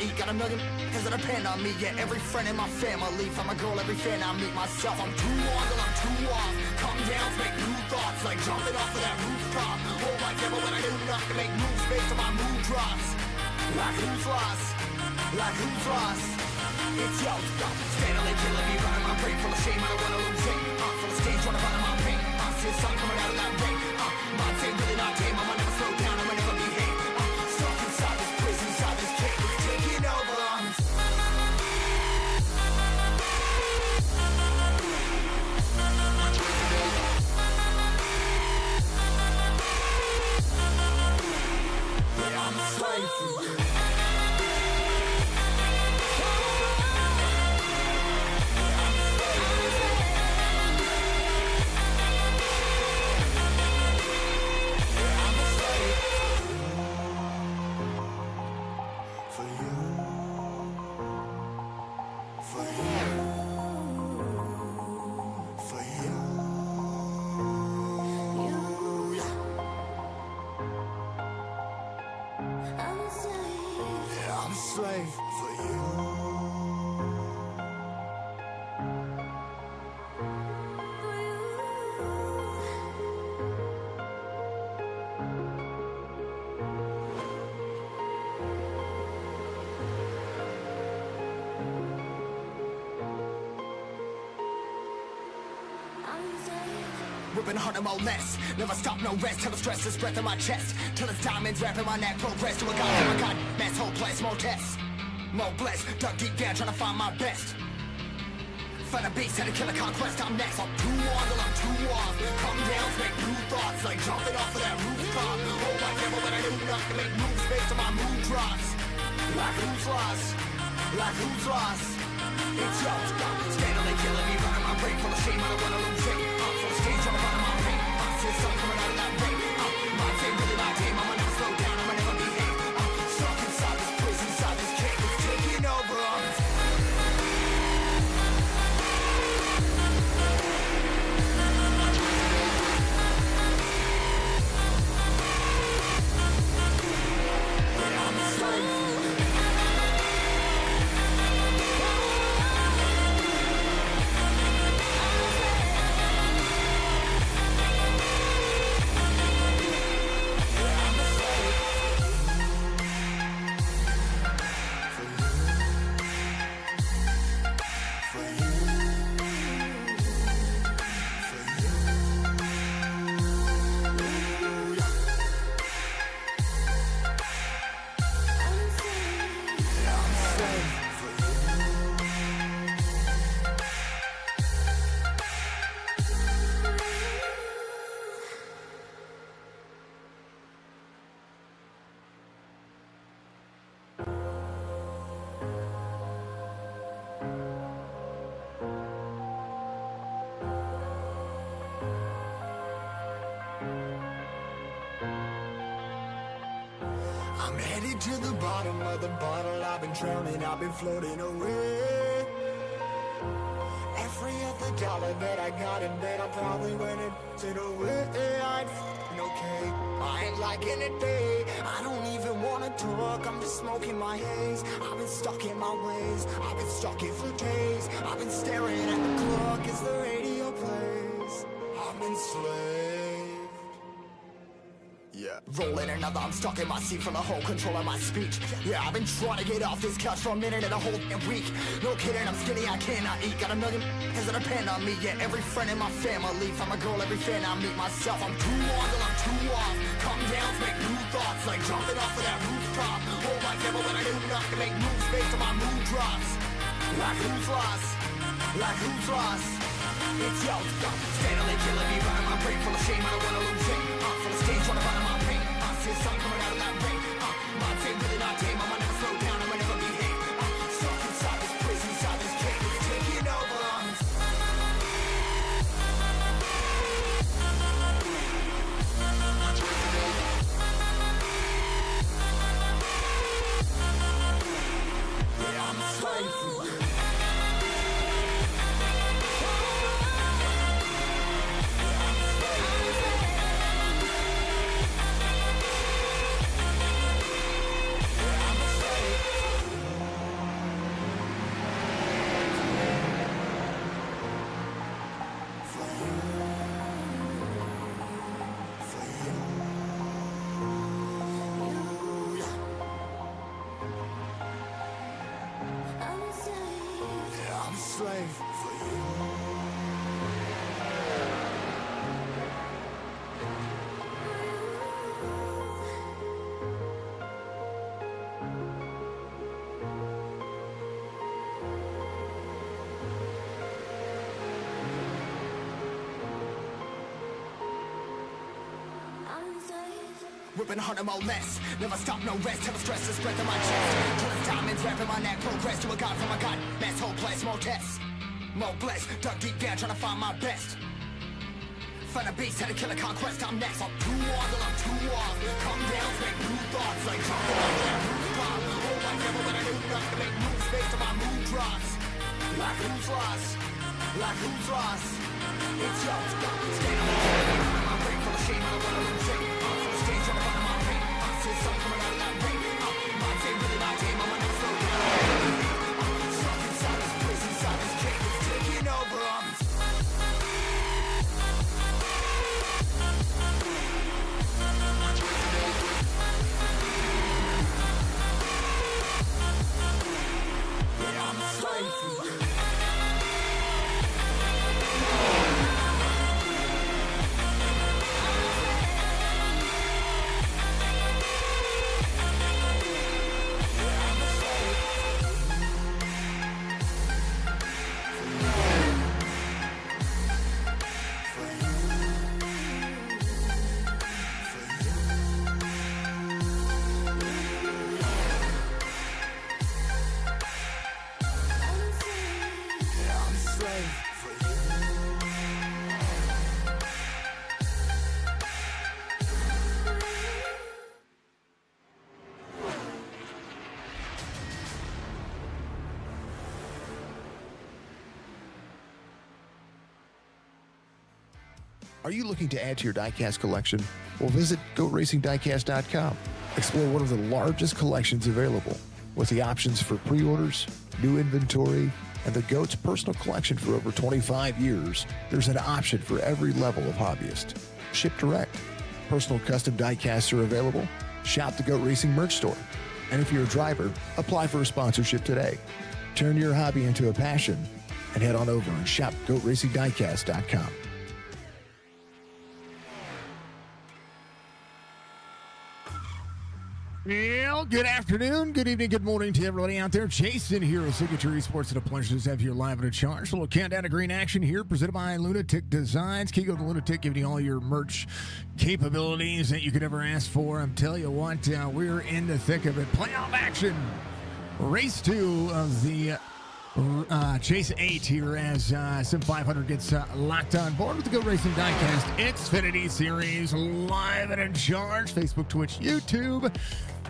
eat. Got a million cause that depend on me. Yeah, every friend in my family, from a girl, every fan I meet myself. I'm too on till I'm too off. Come down to make new thoughts, like jumping off of that rooftop. Hold my camera when I do nothing to make moves based on my mood drops. Like who's lost? Like who's lost? It's yo, stop. Steadily killing me, running my brain full of shame. I don't wanna lose it. Full of stage, trying to find my pain. See the sun coming out of that rain. Mind's ain't really not tame. I'ma never slow down. I'ma never behave. Stuck inside this prison, inside this cage. It's taking over. Yeah, I'm a slave for you. Slave for you. Ripping harder, more less. Never stop, no rest. Till the stress is breath in my chest. Till it's diamonds wrapping my neck. Progress to a god, oh my god. Mess, whole place, more tests. More blessed. Dug deep down, trying to find my best. Find a beast, had to kill a conquest. I'm next. I'm too on till I'm too off. Come down to make new thoughts, like jumping off of that rooftop. Hold my camera when I do nothing to make moves based on my mood drops. Like who's lost? Like who's lost? It's yo, stop. Steadily killing me, running my brain full of shame. I don't wanna lose it. Full of stage, trying to find my pain. See the sun coming out of that rain. Mind's ain't really my game. I'ma never slow down. I'ma never behave. Stuck inside this prison, inside this cage. It's taking over. Yeah, I'm a slave. I'm headed to the bottom of the bottle. I've been drowning, I've been floating away. Every other dollar that I got in bed, I probably went it away. I ain't f***ing okay, I ain't liking it, babe. I don't even wanna talk, I'm just smoking my haze. I've been stuck in my ways, I've been stuck here for days. I've been staring at the clock as the radio plays. I'm enslaved. Yeah, rolling another, I'm stuck in my seat from the whole control of my speech. Yeah, I've been trying to get off this couch for a minute and a whole week. No kidding, I'm skinny, I cannot eat. Got a million cause that depend on me. Yeah, every friend in my family, from a girl, every fan I meet myself. I'm too on till I'm too off. Come down to make new thoughts, like jumping off of that rooftop. Hold my camera when I do nothing to make moves based on my mood drops. Like who's lost? Like who's lost? It's yo, stop. Steadily killing me, running my brain full of shame. I don't wanna lose it. Full of stage, trying to find my pain. See the sun coming out of that rain. Mind's ain't really not tame. I'ma never slow down. I'ma never behave. Stuck inside this prison, inside this cage. It's taking over. Yeah, I'm a slave for you. Yeah, I'm a slave for you. Ripping harder, more less. Never stop, no rest. Till the stress is breath in my chest. Till it's diamonds wrapping my neck. Progress to a god from a god. Mess, whole place, more tests. More blessed. Dug deep down, trying to find my best. Find a beast, had to kill a conquest. I'm next. I'm too on till I'm too off. Come down, make new thoughts. Like jump on, pop. Oh, I never when I knew not to make moves based on my mood drops. Like who's lost? Like who's lost? It's yours. Stand on my brain full of shame. I don't wanna lose it. Trying to find my pain. I see sun coming out of that rain. My team, really my team. I'm gonna slow down. Stuck inside this prison, inside this cage. It's taking over. Yeah, I'm a slave for you. Are you looking to add to your diecast collection? Well, visit GoRacingDiecast.com. Explore one of the largest collections available with the options for pre-orders, new inventory, and the GOAT's personal collection for over 25 years. There's an option for every level of hobbyist. Ship direct. Personal custom diecasts are available. Shop the GOAT Racing merch store. And if you're a driver, apply for a sponsorship today. Turn your hobby into a passion and head on over and shop GoRacingDiecast.com. Well, good afternoon, good evening, good morning to everybody out there. Jason here with Signature Esports. It's a pleasure to have you live and in charge. A little countdown to green action here, presented by Lunatic Designs. Kiko the Lunatic, giving you all your merch capabilities that you could ever ask for. I'm telling you what, we're in the thick of it. Playoff action. Race 2 of the Chase 8 here as SIM500 gets locked on board with the Go Racing Diecast Xfinity Series, live and in charge. Facebook, Twitch, YouTube,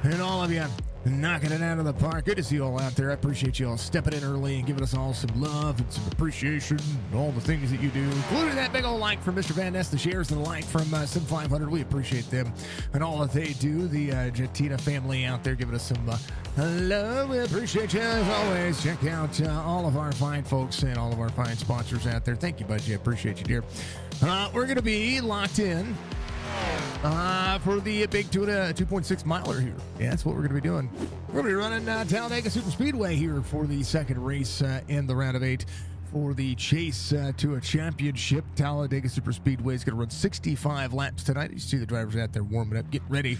and all of you knocking it out of the park. Good to see you all out there. I appreciate you all stepping in early and giving us all some love and some appreciation and all the things that you do, including that big old like from Mr. Van Ness, the shares and the like from SIM500. We appreciate them and all that they do. The Jetina family out there giving us some love. We appreciate you as always. Check out all of our fine folks and all of our fine sponsors out there. Thank you, Budgie. I appreciate you, dear. We're going to be locked in for the big 2.6 miler here. Yeah, that's what we're going to be doing. We're going to be running Talladega Super Speedway here for the second race in the round of 8 for the chase to a championship. Talladega Super Speedway is going to run 65 laps tonight. You see the drivers out there warming up, getting ready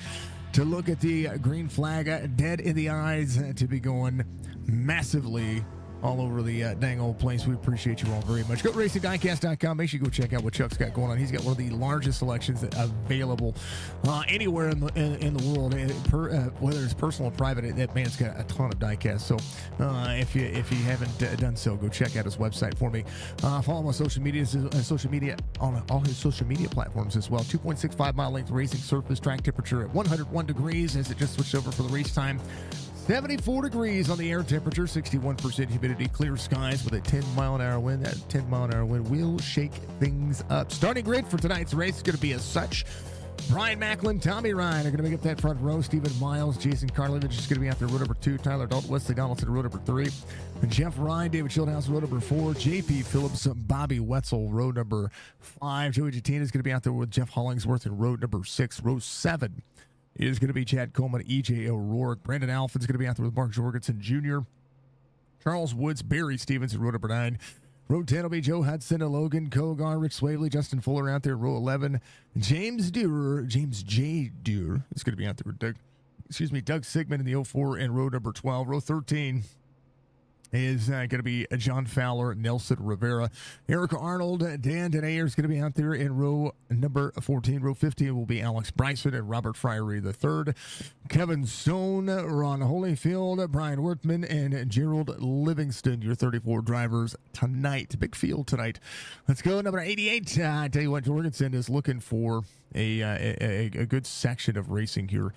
to look at the green flag, dead in the eyes, to be going massively all over the dang old place. We appreciate you all very much. Go to RacingDiecast.com. Make sure you go check out what Chuck's got going on. He's got one of the largest selections available anywhere in the world, whether it's personal or private. That man's got a ton of diecasts. So if you haven't done so, go check out his website for me. Follow him on social media on all his social media platforms as well. 2.65 mile length racing surface, track temperature at 101 degrees as it just switched over for the race time. 74 degrees on the air temperature, 61% humidity, clear skies with a 10-mile-an-hour wind. That 10-mile-an-hour wind will shake things up. Starting grid for tonight's race is going to be as such. Brian Macklin, Tommy Ryan are going to make up that front row. Stephen Miles, Jason Karlovich is going to be out there, row number 2. Tyler Dalton, Wesley Donaldson, row number 3. And Jeff Ryan, David Schildhouse, row number 4. JP Phillips, Bobby Wetzel, row number 5. Joey Jatina is going to be out there with Jeff Hollingsworth in row number 6. Row 7 is going to be Chad Coleman, EJ O'Rourke. Brandon Alphen's going to be out there with Mark Jorgensen Jr., Charles Woods, Barry Stevens in row number 9. Row 10 will be Joe Hudson, Logan Kogar, Rich Swavely, Justin Fuller out there. Row 11, James J. Dewar is going to be out there with Doug Sigmund in the 04 in row number 12. Row 13 is going to be John Fowler, Nelson Rivera. Erica Arnold, Dan Denayer is going to be out there in row number 14. Row 15 will be Alex Bryson and Robert Friery III. Kevin Stone, Ron Holyfield, Brian Wortman, and Gerald Livingston, your 34 drivers tonight. Big field tonight. Let's go number 88. I tell you what, Jorgensen is looking for a good section of racing here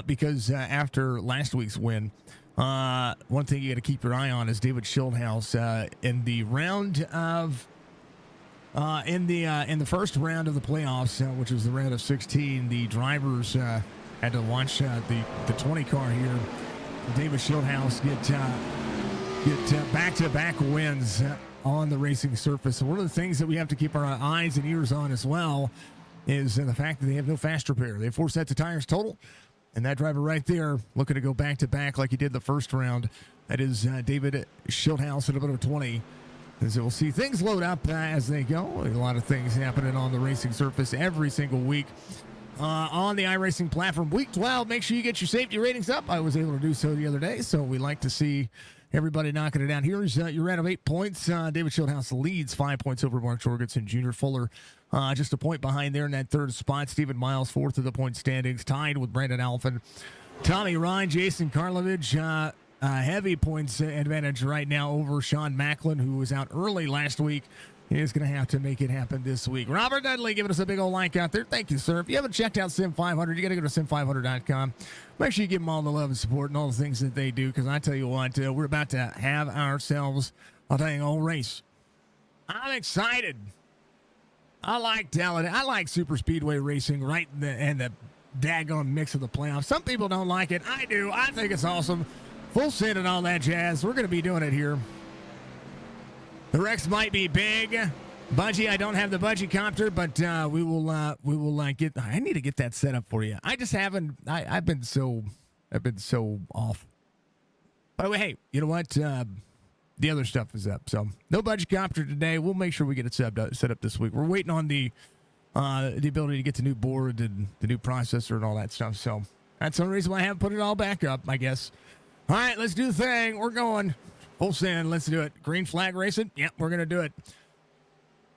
because after last week's win, one thing you got to keep your eye on is David Schildhouse in the round of in the first round of the playoffs, which was the round of 16. The drivers had to watch the 20 car here. David Schildhouse get back-to-back wins on the racing surface. So one of the things that we have to keep our eyes and ears on as well is the fact that they have no fast repair. They have 4 sets of tires total. And that driver right there looking to go back-to-back like he did the first round. That is David Schildhouse at a bit of 20. And so we'll see things load up as they go. A lot of things happening on the racing surface every single week. On the iRacing platform, week 12, make sure you get your safety ratings up. I was able to do so the other day, so we like to see everybody knocking it down. Here's your round of 8 points. David Schildhouse leads 5 points over Mark Jorgensen Jr. Fuller just a point behind there in that third spot. Stephen Miles, fourth of the point standings, tied with Brandon Alphen. Tommy Ryan, Jason Karlovich, heavy points advantage right now over Sean Macklin, who was out early last week. He is going to have to make it happen this week. Robert Dudley giving us a big old like out there. Thank you, sir. If you haven't checked out SIM500, you got to go to sim500.com. Make sure you give them all the love and support and all the things that they do, because I tell you what, we're about to have ourselves a dang old race. I'm excited. I like Talladega. I like super speedway racing right in the daggone mix of the playoffs. Some people don't like it. I do. I think it's awesome. Full send and all that jazz. We're going to be doing it here. The Rex might be big. Budgie, I don't have the budgie copter, but we will get. I need to get that set up for you. I just haven't. I've been so off. By the way, hey, you know what? The other stuff is up, so no budgie copter today. We'll make sure we get it set up this week. We're waiting on the ability to get the new board and the new processor and all that stuff. So that's the only reason why I haven't put it all back up, I guess. All right, let's do the thing. We're going. Full send. Let's do it. Green flag racing. Yep, we're going to do it.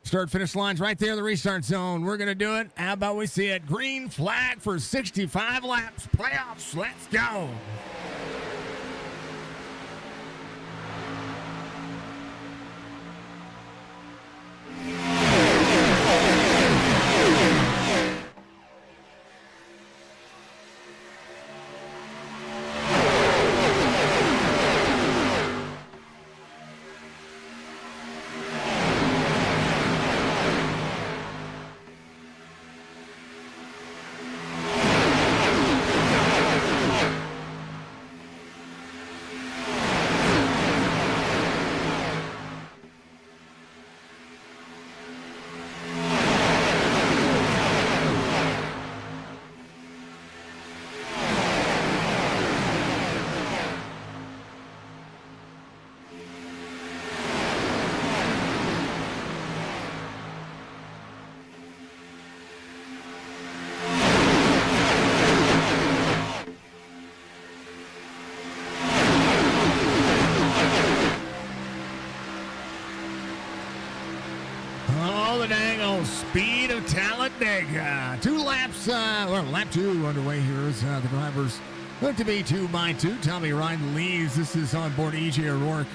Start finish lines right there in the restart zone. We're going to do it. How about we see it? Green flag for 65 laps. Playoffs. Let's go. Speed of Talladega. 2 laps, lap 2 underway here as the drivers look to be 2 by 2. Tommy Ryan leads. This is on board EJ O'Rourke.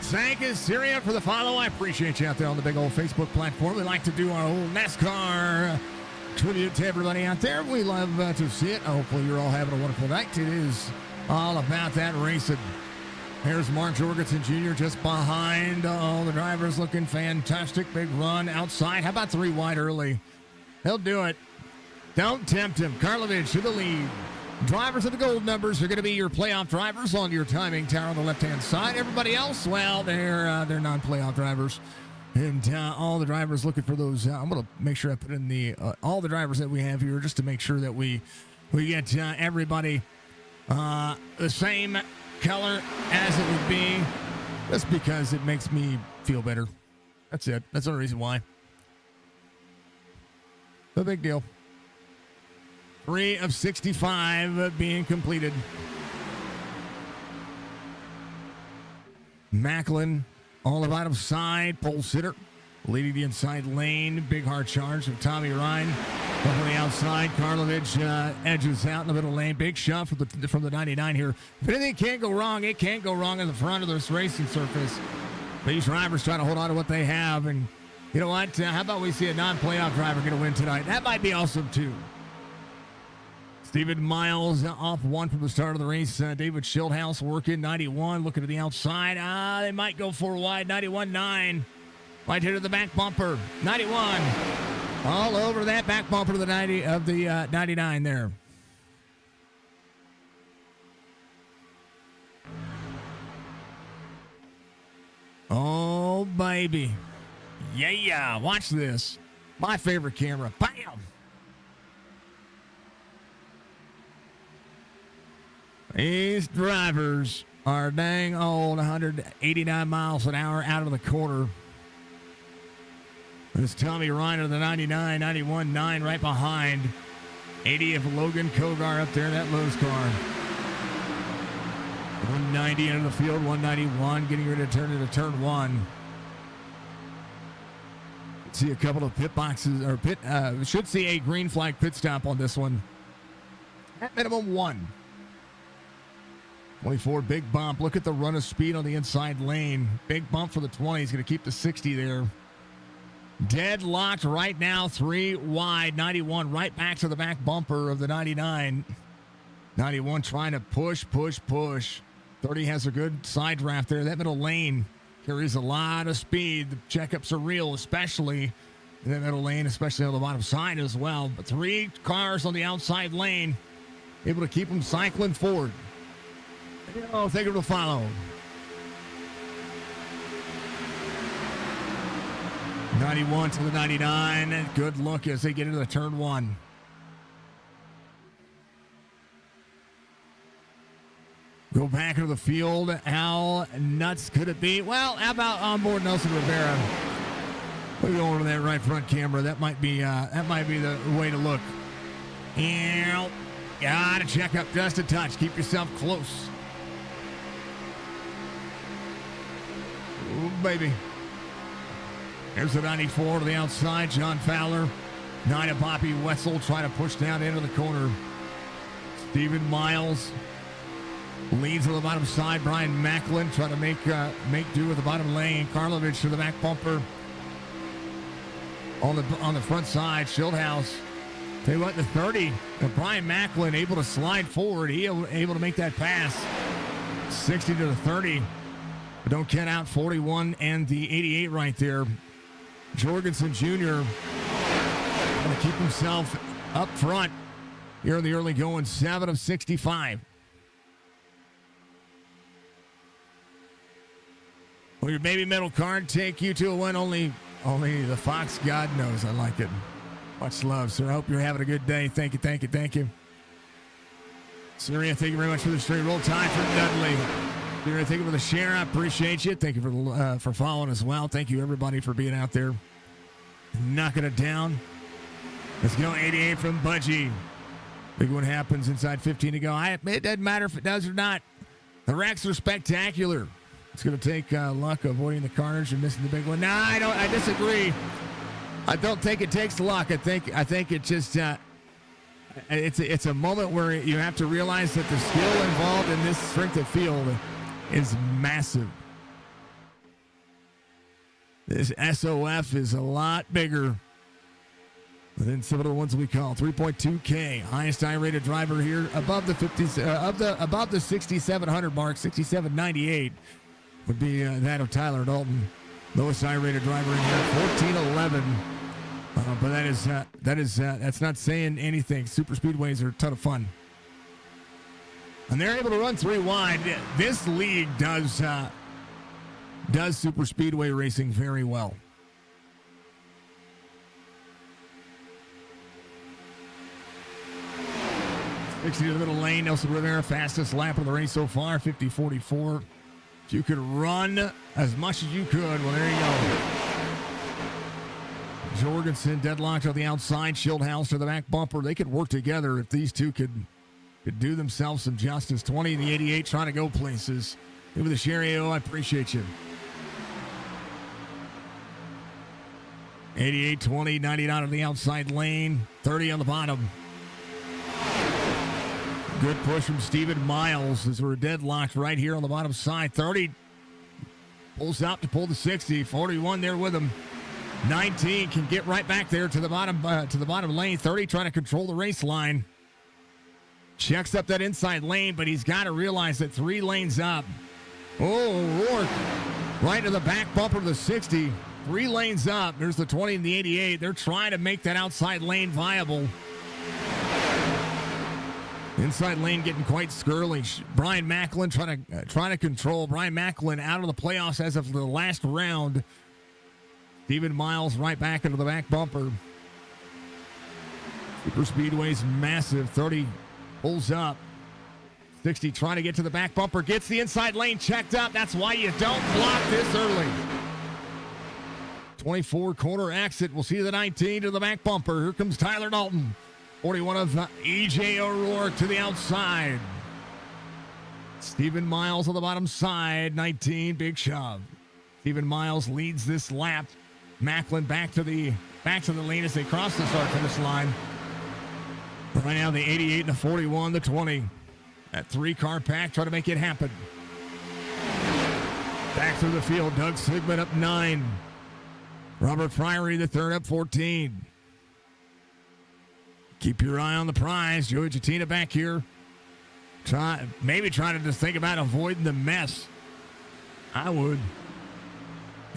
Sanka Syria for the follow. I appreciate you out there on the big old Facebook platform. We like to do our old NASCAR tribute to everybody out there. We love to see it. Hopefully you're all having a wonderful night. It is all about that racing. Here's Mark Jorgensen Jr. just behind all the drivers, looking fantastic. Big run outside. How about 3 wide early? He'll do it. Don't tempt him. Karlovich to the lead. Drivers of the gold numbers are going to be your playoff drivers on your timing tower on the left-hand side. Everybody else, well, they're non-playoff drivers. And all the drivers looking for those. I'm going to make sure I put in the all the drivers that we have here just to make sure that we We get everybody the same color as it would be, just because it makes me feel better. That's it. That's the only reason why. No big deal. 3 of 65 being completed. Macklin, all about him side, pole sitter, leading the inside lane. Big hard charge from Tommy Ryan. Up on the outside, Karlovich edges out in the middle lane. Big shot from the 99 here. If anything can't go wrong, it can't go wrong in the front of this racing surface. These drivers trying to hold on to what they have. And you know what? How about we see a non-playoff driver get a win tonight? That might be awesome, too. Stephen Miles off one from the start of the race. David Schildhouse working 91, looking to the outside. They might go for wide. 91.9. Might hit to the back bumper. 91. All over that back bumper of the 99 there. Oh, baby. Yeah. Watch this. My favorite camera. Bam. These drivers are dang old, 189 miles an hour out of the corner. There's Tommy Ryan of the 99, 91.9 right behind. 80 of Logan Kogar up there in that Lowe's car. 190 into the field, 191, getting ready to turn into turn one. See a couple of pit boxes, or should see a green flag pit stop on this one. At minimum one. 24, big bump. Look at the run of speed on the inside lane. Big bump for the 20. He's going to keep the 60 there. Deadlocked right now, 3 wide. 91 right back to the back bumper of the 99. 91 trying to push. 30 has a good side draft there. That middle lane carries a lot of speed. The checkups are real, especially in that middle lane, especially on the bottom side as well. But 3 cars on the outside lane, able to keep them cycling forward. Oh, thank you for the follow. 91 to the 99. Good look as they get into the turn one. Go back into the field. How nuts could it be? Well, how about onboard Nelson Rivera? We'll go over to that right front camera. That might be the way to look. Gotta check up just a touch. Keep yourself close. Ooh, baby. Here's the 94 to the outside. John Fowler. 9 of Bobby Wetzel trying to push down into the corner. Stephen Miles leads to the bottom side. Brian Macklin trying to make do with the bottom lane. Karlovich to the back bumper. On the front side, Schildhouse. Tell you what, the 30. Brian Macklin able to slide forward. He able to make that pass. 60 to the 30. But don't count out 41 and the 88 right there. Jorgensen Jr. going to keep himself up front here in the early going. 7 of 65. Will your baby metal card take you to a win? Only the Fox God knows. I like it. Much love, sir. I hope you're having a good day. Thank you. Syria, thank you very much for the straight roll. Time for Dudley. Thank you for the share. I appreciate you. Thank you for following as well. Thank you, everybody, for being out there. Knocking it down. Let's go 88 from Budgie. Big one happens inside 15 to go. It doesn't matter if it does or not. The wrecks are spectacular. It's going to take luck avoiding the carnage and missing the big one. No, I disagree. I don't think it takes luck. I think it just it's a moment where you have to realize that the skill involved in this strength of field is massive. This SOF is a lot bigger than some of the ones we call 3.2K. Highest I-rated driver here above the 50s, above the 6,700 mark. 6,798 would be that of Tyler Dalton. Lowest I-rated driver in here, 1411. But that's not saying anything. Super speedways are a ton of fun. And they're able to run 3 wide. This league does super speedway racing very well. 60 to the middle lane. Nelson Rivera, fastest lap of the race so far, 50:44. If you could run as much as you could, well, there you go. Jorgensen deadlocked on the outside. Schildhouse to the back bumper. They could work together if these two could do themselves some justice. 20 in the 88 trying to go places. Give me the Sherry. I appreciate you. 88, 20, 99 on the outside lane. 30 on the bottom. Good push from Stephen Miles as we're deadlocked right here on the bottom side. 30 pulls out to pull the 60. 41 there with him. 19 can get right back there to the bottom lane. 30 trying to control the race line. Checks up that inside lane, but he's got to realize that 3 lanes up. Oh, Rourke right to the back bumper of the 60. 3 lanes up. There's the 20 and the 88. They're trying to make that outside lane viable. Inside lane getting quite skirlish. Brian Macklin trying to control. Brian Macklin out of the playoffs as of the last round. Stephen Miles right back into the back bumper. Super Speedway's massive. 30 pulls up. 60 trying to get to the back bumper. Gets the inside lane checked up. That's why you don't block this early. 24 corner exit. We'll see the 19 to the back bumper. Here comes Tyler Dalton. 41 of E.J. O'Rourke to the outside. Stephen Miles on the bottom side. 19, big shove. Stephen Miles leads this lap. Macklin back to the lane as they cross the start-finish line. Right now, the 88 and the 41, the 20. That 3-car pack trying to make it happen. Back through the field, Doug Sigmund up 9. Robert Priory, the third, up 14. Keep your eye on the prize. Joey Jettina back here. Maybe trying to just think about avoiding the mess. I would.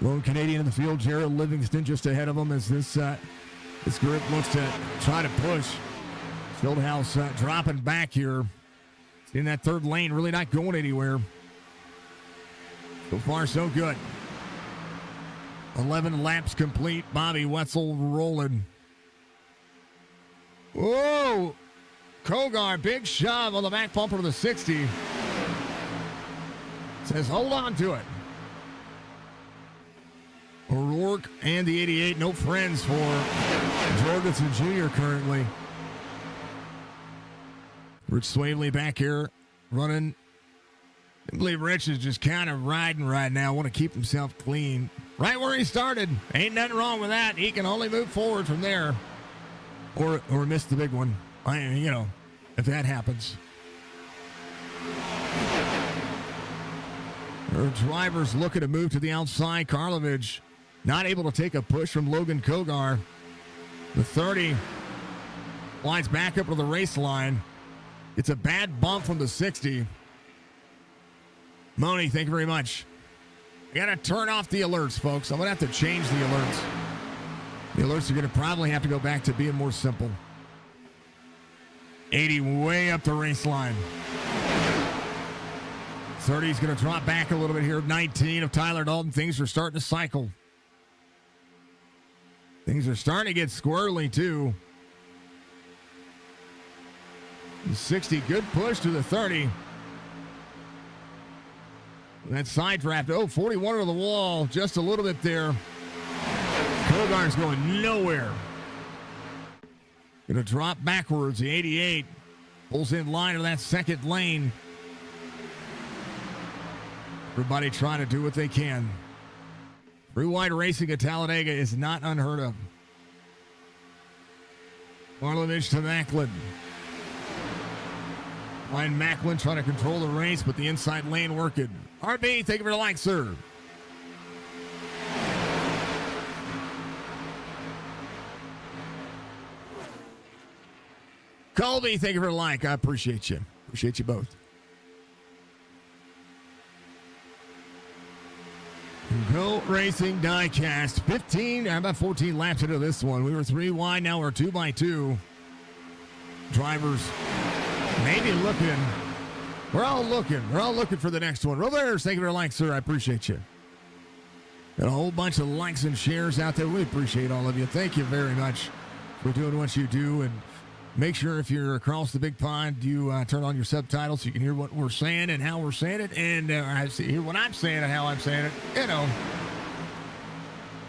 Lone Canadian in the field, Jared Livingston just ahead of him as this group looks to try to push. Fieldhouse dropping back here. In that third lane, really not going anywhere. So far, so good. 11 laps complete. Bobby Wetzel rolling. Whoa! Kogar, big shove on the back bumper of the 60. Says, hold on to it. O'Rourke and the 88, no friends for Jorgensen Jr. currently. Rich Swavely back here running. I believe Rich is just kind of riding right now. Want to keep himself clean. Right where he started. Ain't nothing wrong with that. He can only move forward from there. Or miss the big one. If that happens. Our drivers looking to move to the outside. Karlovich not able to take a push from Logan Kogar. The 30 lines back up to the race line. It's a bad bump from the 60. Moni, thank you very much. I got to turn off the alerts, folks. I'm going to have to change the alerts. The alerts are going to probably have to go back to being more simple. 80 way up the race line. 30 is going to drop back a little bit here. 19 of Tyler Dalton. Things are starting to cycle. Things are starting to get squirrely, too. The 60, good push to the 30. That side draft. 41 to the wall. Just a little bit there. Kogar's going nowhere. Going to drop backwards. The 88 pulls in line of that second lane. Everybody trying to do what they can. Free wide racing at Talladega is not unheard of. Karlovich to Macklin. Ryan Macklin trying to control the race, but the inside lane working. RB, thank you for the like, sir. Colby, thank you for the like. I appreciate you. Appreciate you both. Go Racing Diecast. 15, about 14 laps into this one. We were 3 wide, now we're 2 by 2. Drivers maybe looking. We're all looking for the next one. Roberts, thank you for the like, sir. I appreciate you. Got a whole bunch of likes and shares out there. We appreciate all of you. Thank you very much for doing what you do. And Make sure if you're across the big pond, you turn on your subtitles so you can hear what we're saying and how we're saying it, and hear what I'm saying and how I'm saying it. You know.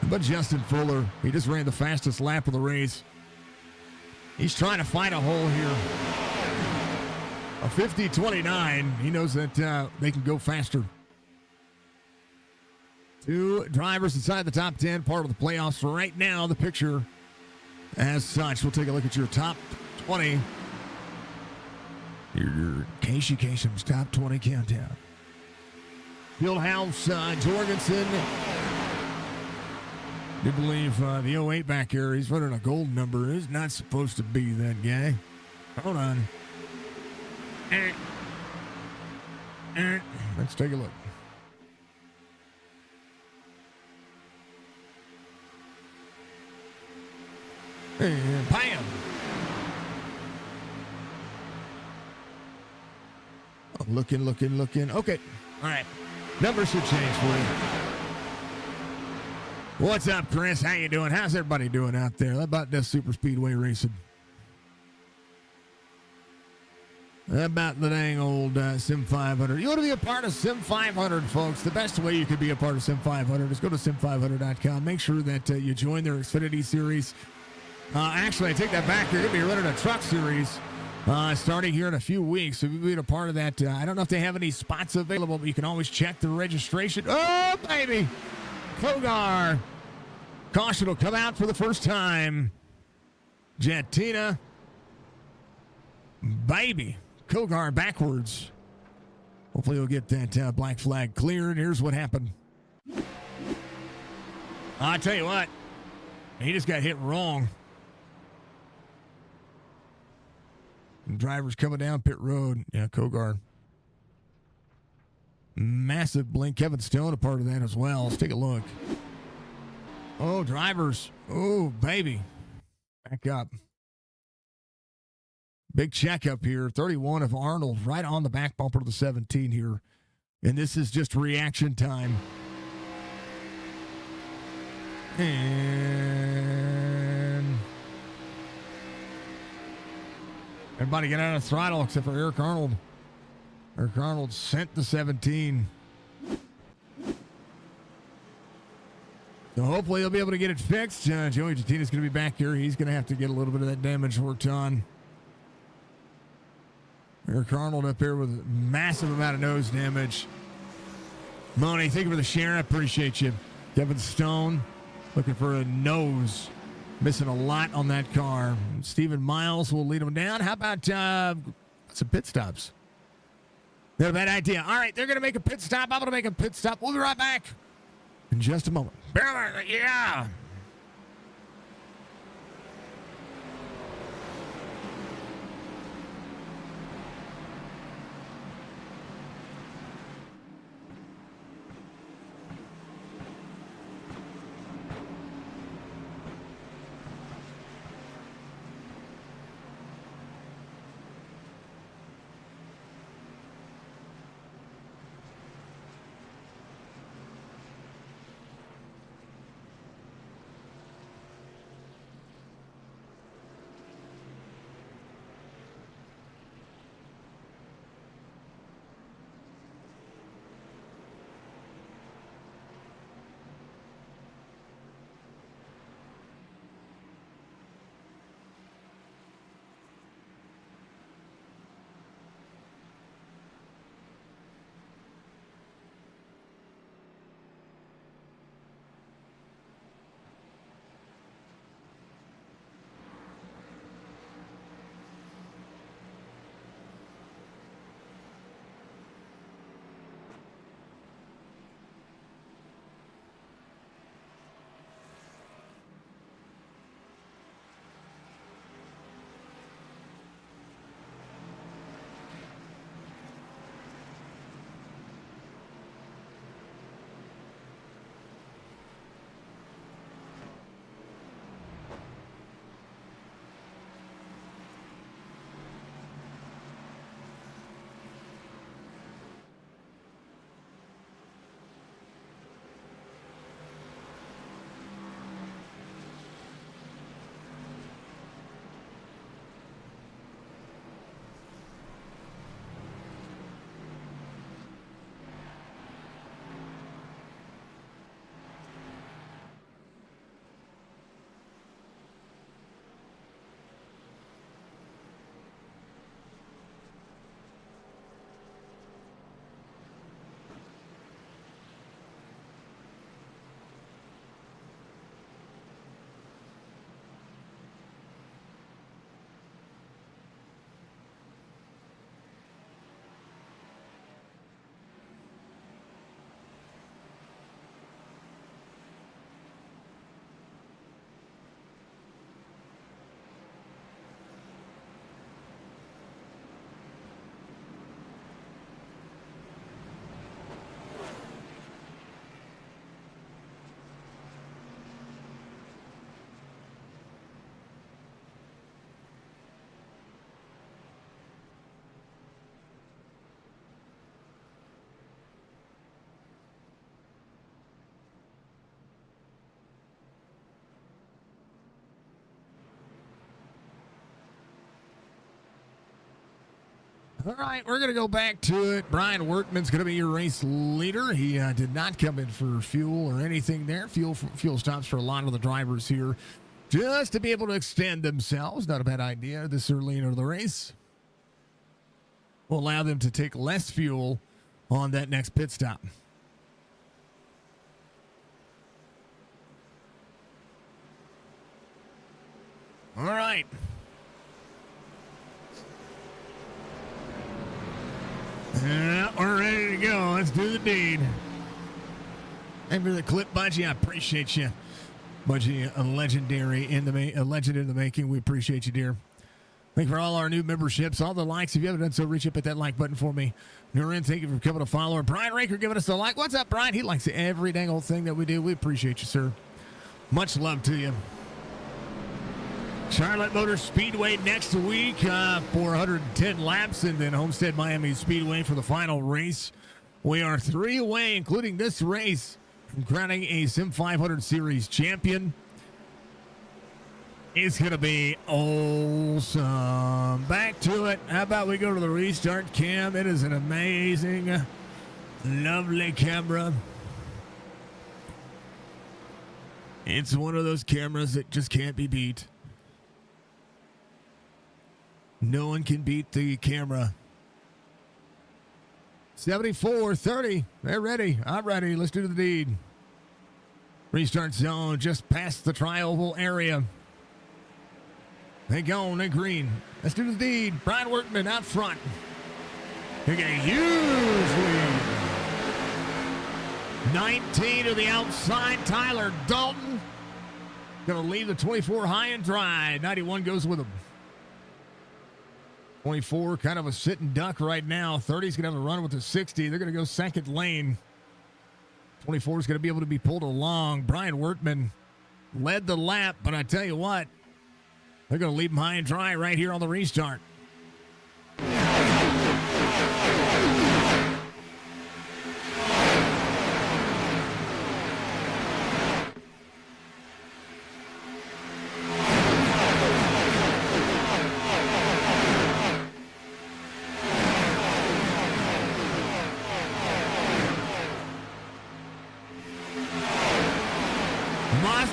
But Justin Fuller, he just ran the fastest lap of the race. He's trying to find a hole here. A 50-29. He knows that they can go faster. 2 drivers inside the top 10, part of the playoffs right now. The picture as such. We'll take a look at your top 20. Your Casey Kasem's top 20 countdown. Fieldhouse Jorgensen. I believe the 08 back here, he's running a gold number. He's not supposed to be that guy. Hold on. Let's take a look. And bam! Oh, looking. Okay. All right. Numbers should change for you. What's up, Chris? How you doing? How's everybody doing out there? How about this super speedway racing? How about the dang old SIM500? You want to be a part of SIM500, folks? The best way you could be a part of SIM500 is go to sim500.com. Make sure that you join their Xfinity series. Actually, I take that back. You're going to be running a truck series starting here in a few weeks. So if you'll be a part of that, I don't know if they have any spots available, but you can always check the registration. Oh, baby! Kogar. Caution will come out for the first time. Jettina. Baby. Kogar backwards. Hopefully he'll get that black flag cleared. Here's what happened. I'll tell you what. He just got hit wrong. Drivers coming down pit road. Yeah, Kogar. Massive blink. Kevin Stone a part of that as well. Let's take a look. Oh, drivers. Oh, baby. Back up. Big checkup here. 31 of Arnold right on the back bumper of the 17 here. And this is just reaction time. And everybody get out of throttle except for Eric Arnold. Eric Arnold sent the 17. So hopefully he'll be able to get it fixed. Joey Jettina's going to be back here. He's going to have to get a little bit of that damage worked on. Eric Arnold up here with a massive amount of nose damage. Moni, thank you for the share. I appreciate you. Kevin Stone looking for a nose. Missing a lot on that car. Stephen Miles will lead him down. How about some pit stops? Not a bad idea. All right, they're going to make a pit stop. I'm going to make a pit stop. We'll be right back in just a moment. Yeah. All right, we're going to go back to it. Brian Workman's going to be your race leader. He did not come in for fuel or anything there. Fuel stops for a lot of the drivers here just to be able to extend themselves. Not a bad idea this early into the race. Will allow them to take less fuel on that next pit stop. All right. Yeah, we're ready to go. Let's do the deed. Thank you for the clip, Budgie. I appreciate you. Budgie, a legend in the making. We appreciate you, dear. Thank you for all our new memberships, all the likes. If you haven't done so, reach up at that like button for me. Nurin, thank you for becoming a follower. Brian Raker giving us a like. What's up, Brian? He likes every dang old thing that we do. We appreciate you, sir. Much love to you. Charlotte Motor Speedway next week, 410 laps, and then Homestead Miami Speedway for the final race. We are 3 away, including this race, from crowning a SIM500 Series champion. It's going to be awesome. Back to it. How about we go to the restart cam? It is an amazing, lovely camera. It's one of those cameras that just can't be beat. No one can beat the camera. 74-30. They're ready. I'm ready. Let's do the deed. Restart zone just past the tri-oval area. They go. They're green. Let's do the deed. Brian Workman out front. They get a huge lead. 19 to the outside. Tyler Dalton going to leave the 24 high and dry. 91 goes with him. 24, kind of a sitting duck right now. 30's going to have a run with the 60. They're going to go second lane. 24 is going to be able to be pulled along. Brian Workman led the lap, but I tell you what, they're going to leave him high and dry right here on the restart.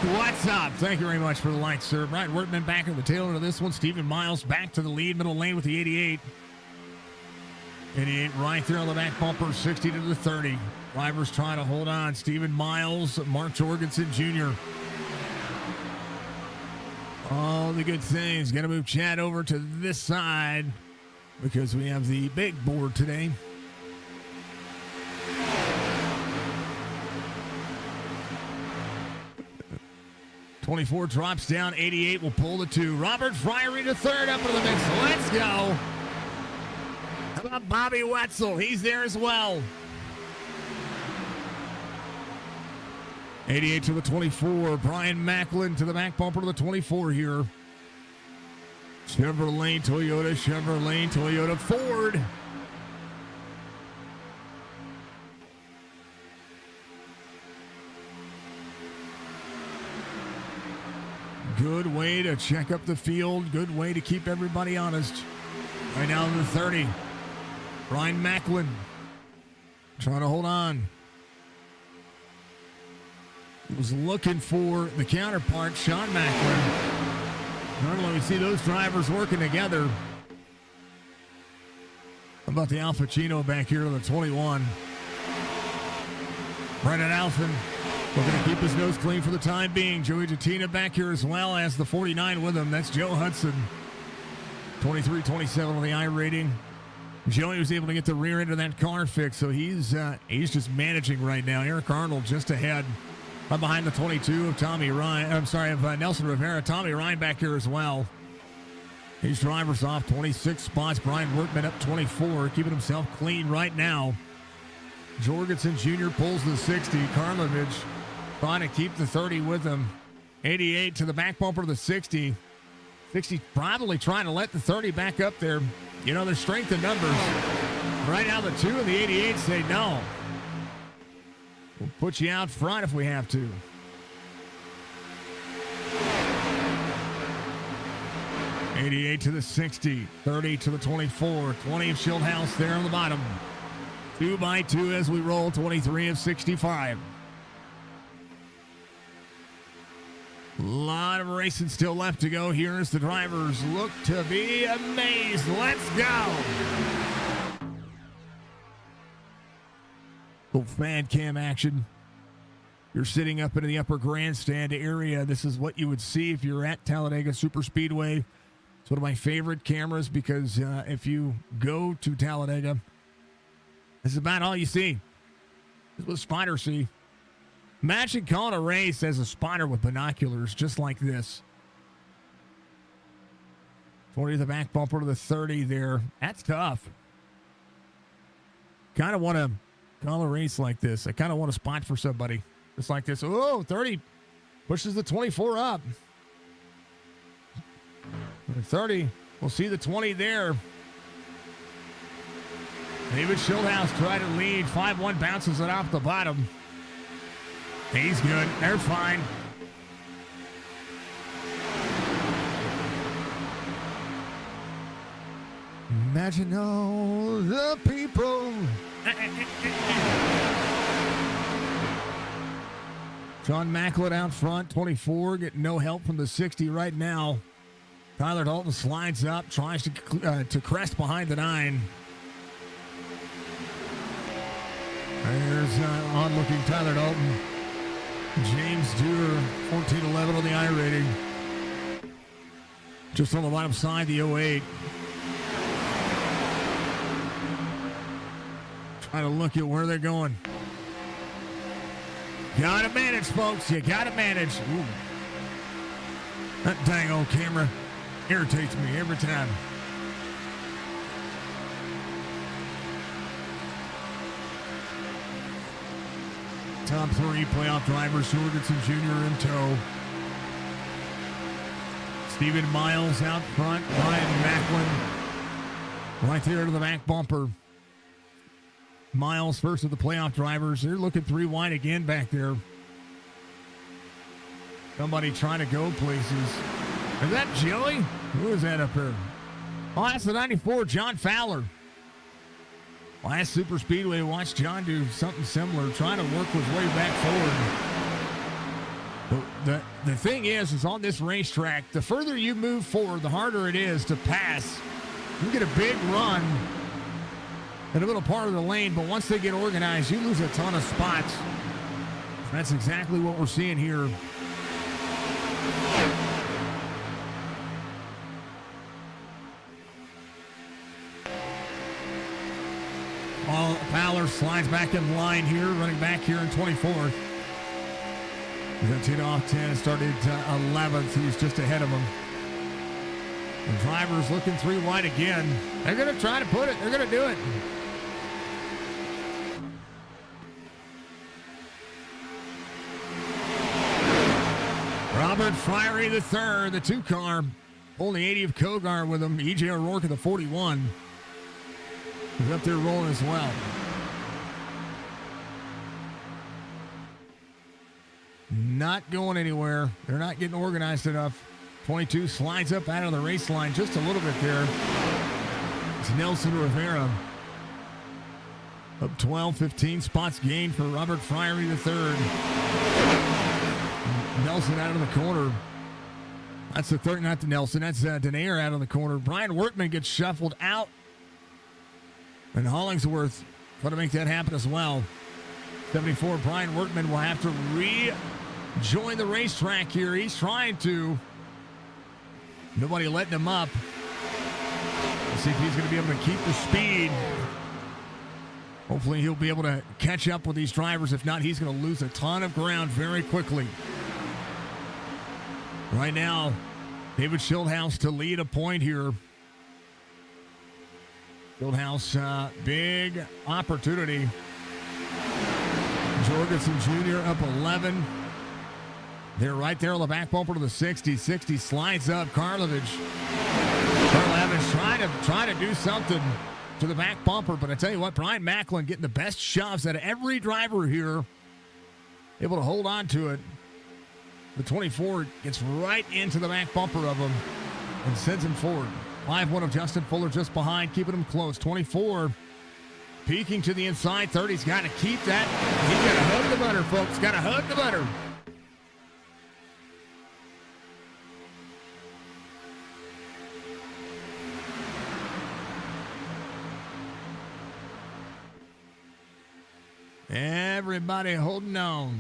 What's up? Thank you very much for the like, sir. Brian Workman back in the tail end of this one. Stephen Miles back to the lead, middle lane with the 88. 88 right there on the back bumper, 60 to the 30. Drivers trying to hold on. Stephen Miles, Mark Jorgensen Jr. All the good things. Going to move Chad over to this side because we have the big board today. 24 drops down. 88 will pull the 2. Robert Fryery to third up in the mix. Let's go. How about Bobby Wetzel? He's there as well. 88 to the 24. Brian Macklin to the back bumper to the 24 here. Chevrolet, Toyota, Ford. Good way to check up the field. Good way to keep everybody honest. Right now in the 30. Brian Macklin trying to hold on. He was looking for the counterpart, Sean Macklin. Normally we see those drivers working together. How about the Alfa Chino back here to the 21? Brendan Alphen looking to keep his nose clean for the time being. Joey Jatina back here as well as the 49 with him. That's Joe Hudson. 23-27 on the I rating. Joey was able to get the rear end of that car fixed, so he's just managing right now. Eric Arnold just ahead, right behind the 22 of Nelson Rivera. Tommy Ryan back here as well. These drivers off 26 spots. Brian Workman up 24, keeping himself clean right now. Jorgensen Jr. pulls the 60. Karlovich trying to keep the 30 with him. 88 to the back bumper of the 60. 60 probably trying to let the 30 back up there. You know, there's strength in numbers. Right now, the 2 and the 88 say no. We'll put you out front if we have to. 88 to the 60, 30 to the 24, 20 of Schildhouse there on the bottom. 2 by 2 as we roll, 23 of 65. A lot of racing still left to go here as the drivers look to be amazed. Let's go. Little fan cam action. You're sitting up in the upper grandstand area. This is what you would see if you're at Talladega Super Speedway. It's one of my favorite cameras because if you go to Talladega, this is about all you see. This is what spotters see. Imagine calling a race as a spotter with binoculars just like this. 40 to the back bumper to the 30 there. That's tough. Kind of want to call a race like this. I kind of want to spot for somebody. Just like this. Oh, 30 pushes the 24 up. 30. We'll see the 20 there. David Schildhouse tried to lead. 5-1 bounces it off the bottom. He's good. They're fine. Imagine all the people. John Macklin out front, 24, getting no help from the 60 right now. Tyler Dalton slides up, tries to crest behind the 9. There's on-looking Tyler Dalton. James Dewar, 14-11 on the I rating. Just on the bottom side, the 08. Trying to look at where they're going. Gotta manage, folks. You gotta manage. Ooh. That dang old camera irritates me every time. Top 3 playoff drivers, Jorgensen Jr. in tow. Stephen Miles out front. Ryan Macklin right there to the back bumper. Miles first of the playoff drivers. They're looking 3 wide again back there. Somebody trying to go places. Is that Joey? Who is that up there? Oh, that's the 94, John Fowler. Last Super Speedway, watched John do something similar, trying to work his way back forward. But the thing is on this racetrack, the further you move forward, the harder it is to pass. You get a big run in a little part of the lane, but once they get organized, you lose a ton of spots. That's exactly what we're seeing here. Fowler slides back in line here, running back here in 24th. He's got 10 off 10, started 11th. He's just ahead of him. The driver's looking 3 wide again. They're going to try to put it. They're going to do it. Robert Friery III, the 2-car. Only 80 of Kogar with him. E.J. O'Rourke of the 41. He's up there rolling as well. Not going anywhere. They're not getting organized enough. 22 slides up out of the race line just a little bit there. It's Nelson Rivera. Up 12, 15 spots gained for Robert Friery III. Nelson out of the corner. That's the third, not the Nelson. That's Denayer out of the corner. Brian Wertman gets shuffled out. And Hollingsworth going to make that happen as well. 74, Brian Wertman will have to rejoin the racetrack here. He's trying to. Nobody letting him up. Let's see if he's going to be able to keep the speed. Hopefully he'll be able to catch up with these drivers. If not, he's going to lose a ton of ground very quickly. Right now, David Schildhouse to lead a point here. Schildhouse, big opportunity. Jorgensen Jr. up 11. They're right there on the back bumper to the 60. 60 slides up. Karlovich trying to do something to the back bumper. But I tell you what, Brian Macklin getting the best shoves out of every driver here. Able to hold on to it. The 24 gets right into the back bumper of him. and sends him forward. 5-1 of Justin Fuller just behind, keeping him close. 24 peeking to the inside. 30's got to keep that. He's got to hug the butter, folks. Got to hug the butter. Everybody holding on.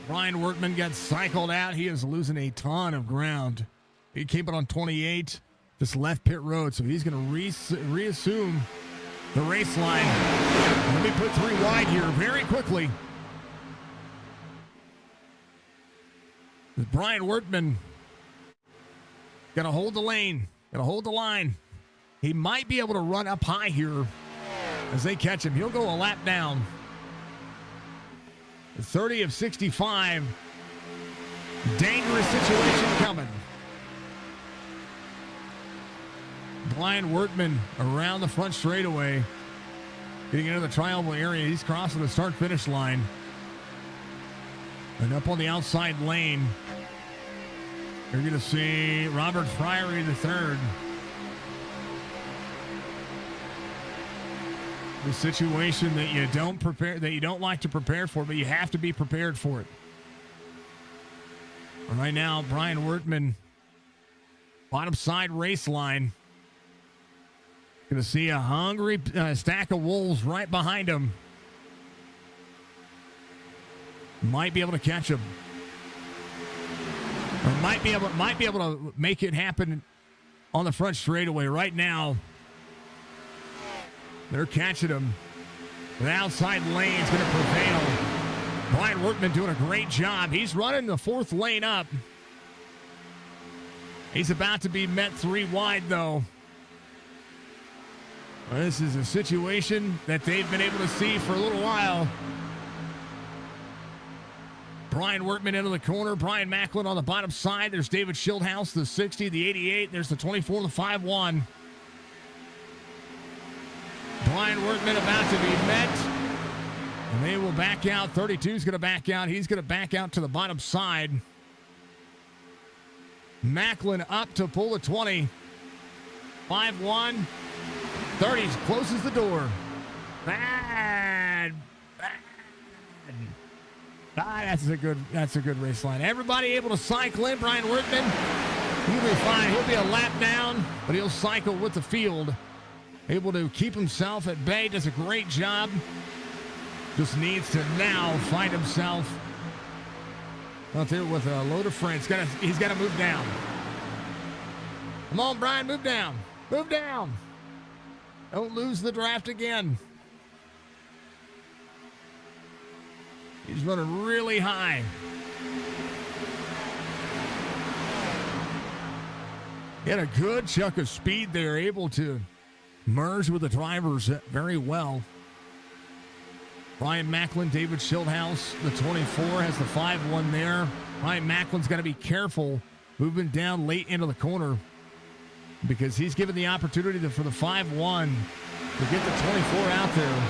Brian Workman got cycled out. He is losing a ton of ground. He came it on 28, this left pit road, so he's going to reassume the race line. Let me put 3 wide here very quickly. Brian Workman got to hold the lane, got to hold the line. He might be able to run up high here as they catch him. He'll go a lap down. 30 of 65. Dangerous situation coming. Brian Workman around the front straightaway, getting into the triangle area. He's crossing the start-finish line. And up on the outside lane, you're going to see Robert Fryery III. The situation that you don't like to prepare for, but you have to be prepared for it. Right now, Brian Workman, bottom side race line. Going to see a hungry stack of wolves right behind him. Might be able to catch him. Or might be able to make it happen on the front straightaway. Right now, they're catching him. The outside lane's going to prevail. Brian Workman doing a great job. He's running the 4th lane up. He's about to be met 3 wide, though. This is a situation that they've been able to see for a little while. Brian Workman into the corner. Brian Macklin on the bottom side. There's David Schildhouse, the 60, the 88. There's the 24, the 5-1. Brian Workman about to be met. And they will back out. 32 is going to back out. He's going to back out to the bottom side. Macklin up to pull the 20. 5-1. 30 closes the door. Bad. That's a good race line. Everybody able to cycle in. Brian Workman, he'll be fine. He'll be a lap down, but he'll cycle with the field. Able to keep himself at bay. Does a great job. Just needs to now find himself out there with a load of friends. He's got to move down. Come on, Brian, move down. Move down. Don't lose the draft again. He's running really high. He had a good chunk of speed there, able to merge with the drivers very well. Brian Macklin, David Schildhouse, the 24 has the 5-1 there. Brian Macklin's got to be careful moving down late into the corner because he's given the opportunity for the 5-1 to get the 24 out there.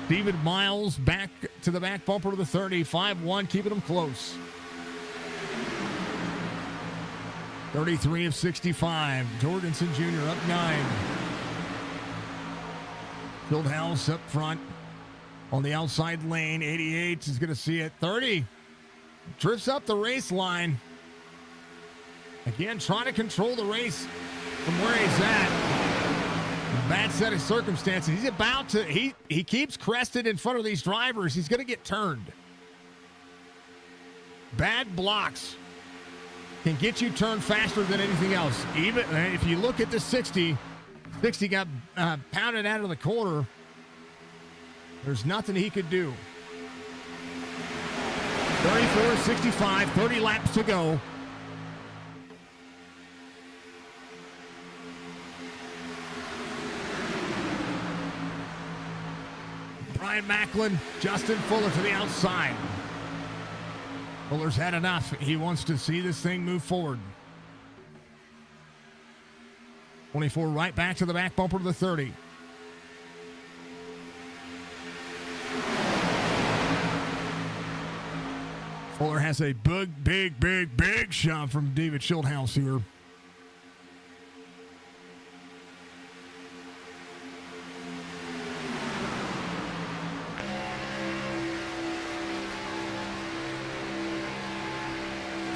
David Miles back to the back bumper to the 30. 5-1, keeping him close. 33 of 65. Jorgensen Jr. up 9. Schildhouse up front on the outside lane. 88 is going to see it. 30 drifts up the race line. Again, trying to control the race from where he's at. Bad set of circumstances. He's about to, he keeps crested in front of these drivers. He's going to get turned. Bad blocks can get you turned faster than anything else. Even if you look at the 60 got pounded out of the corner. There's nothing he could do. 34-65, 30 laps to go. Brian Macklin, Justin Fuller to the outside. Fuller's had enough. He wants to see this thing move forward. 24 right back to the back bumper to the 30. Fuller has a big shot from David Schildhouse here.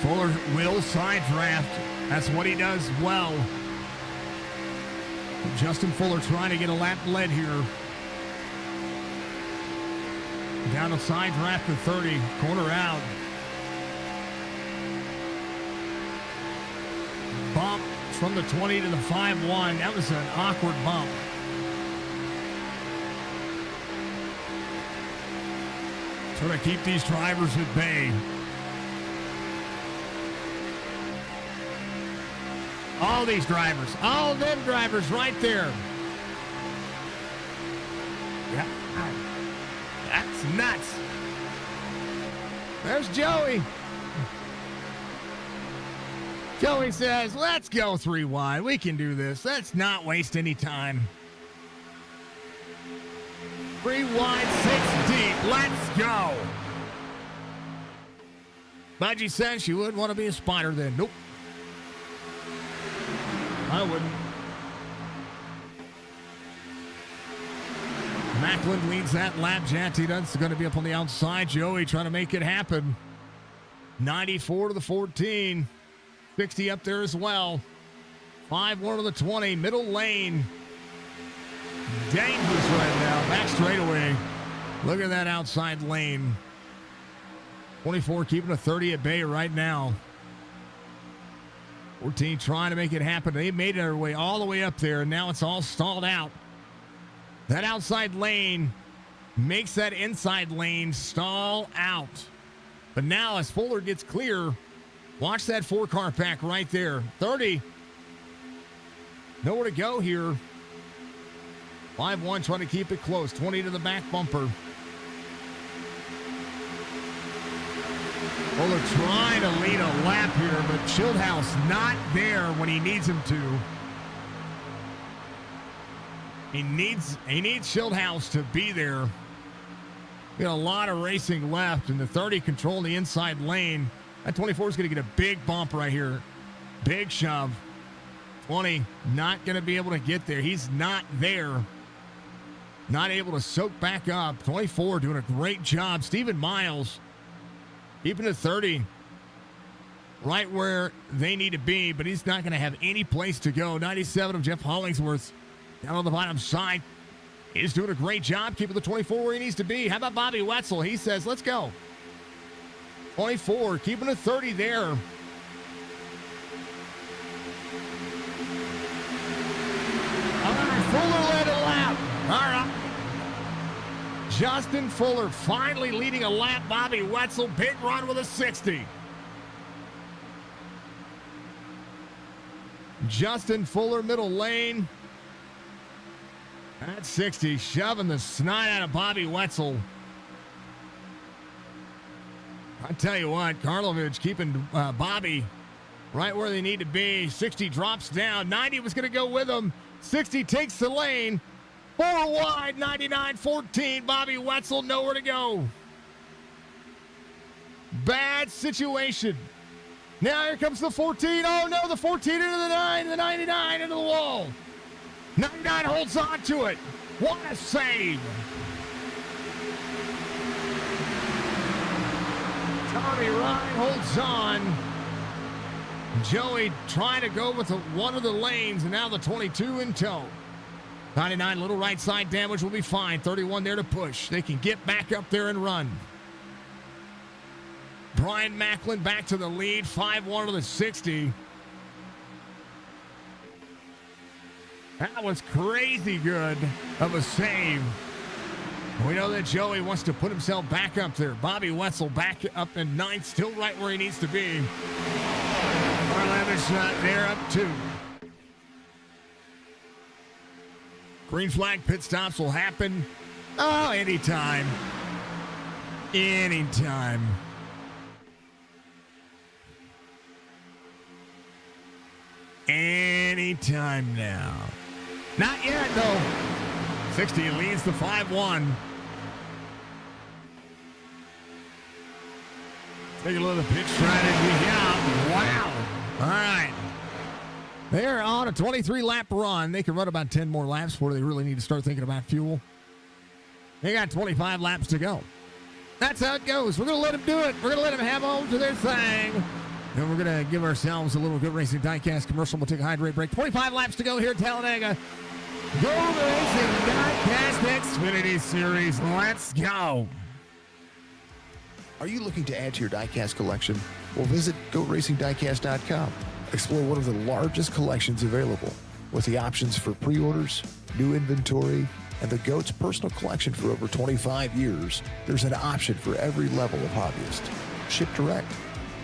Fuller will side draft. That's what he does well. Justin Fuller trying to get a lap lead here. Down to side draft to 30. Corner out. Bump from the 20 to the 5-1. That was an awkward bump. Trying to keep these drivers at bay. All these drivers, all them drivers right there. Yeah, that's nuts. There's Joey. Joey says, let's go 3 wide. We can do this. Let's not waste any time. 3 wide, 6 deep. Let's go. Budgie says she wouldn't want to be a spotter then. Nope. I wouldn't. Macklin leads that lap. Janty Dunn's going to be up on the outside. Joey trying to make it happen. 94 to the 14. 60 up there as well. 5-1 to the 20. Middle lane. Dangerous right now. Back straightaway. Look at that outside lane. 24 keeping a 30 at bay right now. 14 trying to make it happen. They made their way all the way up there, and now it's all stalled out. That outside lane makes that inside lane stall out. But now as Fuller gets clear, watch that 4-car pack right there. 30. Nowhere to go here. 5-1 trying to keep it close. 20 to the back bumper. Fuller trying to lead a lap here, but Schildhouse not there when he needs him to. He needs Schildhouse to be there. Got a lot of racing left, and the 30 controlling the inside lane. That 24 is going to get a big bump right here. Big shove. 20 not going to be able to get there. He's not there. Not able to soak back up. 24 doing a great job. Stephen Miles keeping it 30 right where they need to be, but he's not going to have any place to go. 97 of Jeff Hollingsworth down on the bottom side. He's doing a great job keeping the 24 where he needs to be. How about Bobby Wetzel? He says, let's go. 24 keeping it 30 there. All right, Fuller led a lap. All right. Justin Fuller finally leading a lap. Bobby Wetzel, big run with a 60. Justin Fuller, middle lane. At 60, shoving the snot out of Bobby Wetzel. I tell you what, Karlovich keeping Bobby right where they need to be. 60 drops down. 90 was going to go with him. 60 takes the lane. 4 wide, 99-14. Bobby Wetzel, nowhere to go. Bad situation. Now here comes the 14. Oh, no, the 14 into the 9. The 99 into the wall. 99 holds on to it. What a save. Tommy Ryan holds on. Joey trying to go with one of the lanes, and now the 22 in tow. 99, little right side damage will be fine. 31 there to push. They can get back up there and run. Brian Macklin back to the lead. 5-1 to the 60. That was crazy good of a save. We know that Joey wants to put himself back up there. Bobby Wetzel back up in 9th, still right where he needs to be. Karlovich not there, up 2. Green flag pit stops will happen. Oh, anytime. Anytime. Anytime now. Not yet, though. 60 leads the 5-1. Take a look at the pitch strategy. Yeah, wow. All right. They're on a 23-lap run. They can run about 10 more laps before they really need to start thinking about fuel. They got 25 laps to go. That's how it goes. We're going to let them do it. We're going to let them have on to their thing. And we're going to give ourselves a little Good Racing Diecast commercial. We'll take a hydrate break. 25 laps to go here at Talladega. Go Racing Diecast Xfinity Series. Let's go. Are you looking to add to your diecast collection? Well, visit GoRacingDiecast.com. Explore one of the largest collections available with the options for pre-orders, new inventory, and the GOAT's personal collection for over 25 years. There's an option for every level of hobbyist. Ship direct.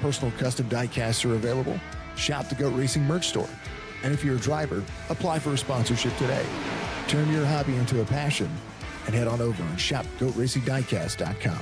Personal custom diecasts are available. Shop the GOAT Racing merch store. And if you're a driver, apply for a sponsorship today. Turn your hobby into a passion and head on over and shop GoatRacingDiecast.com.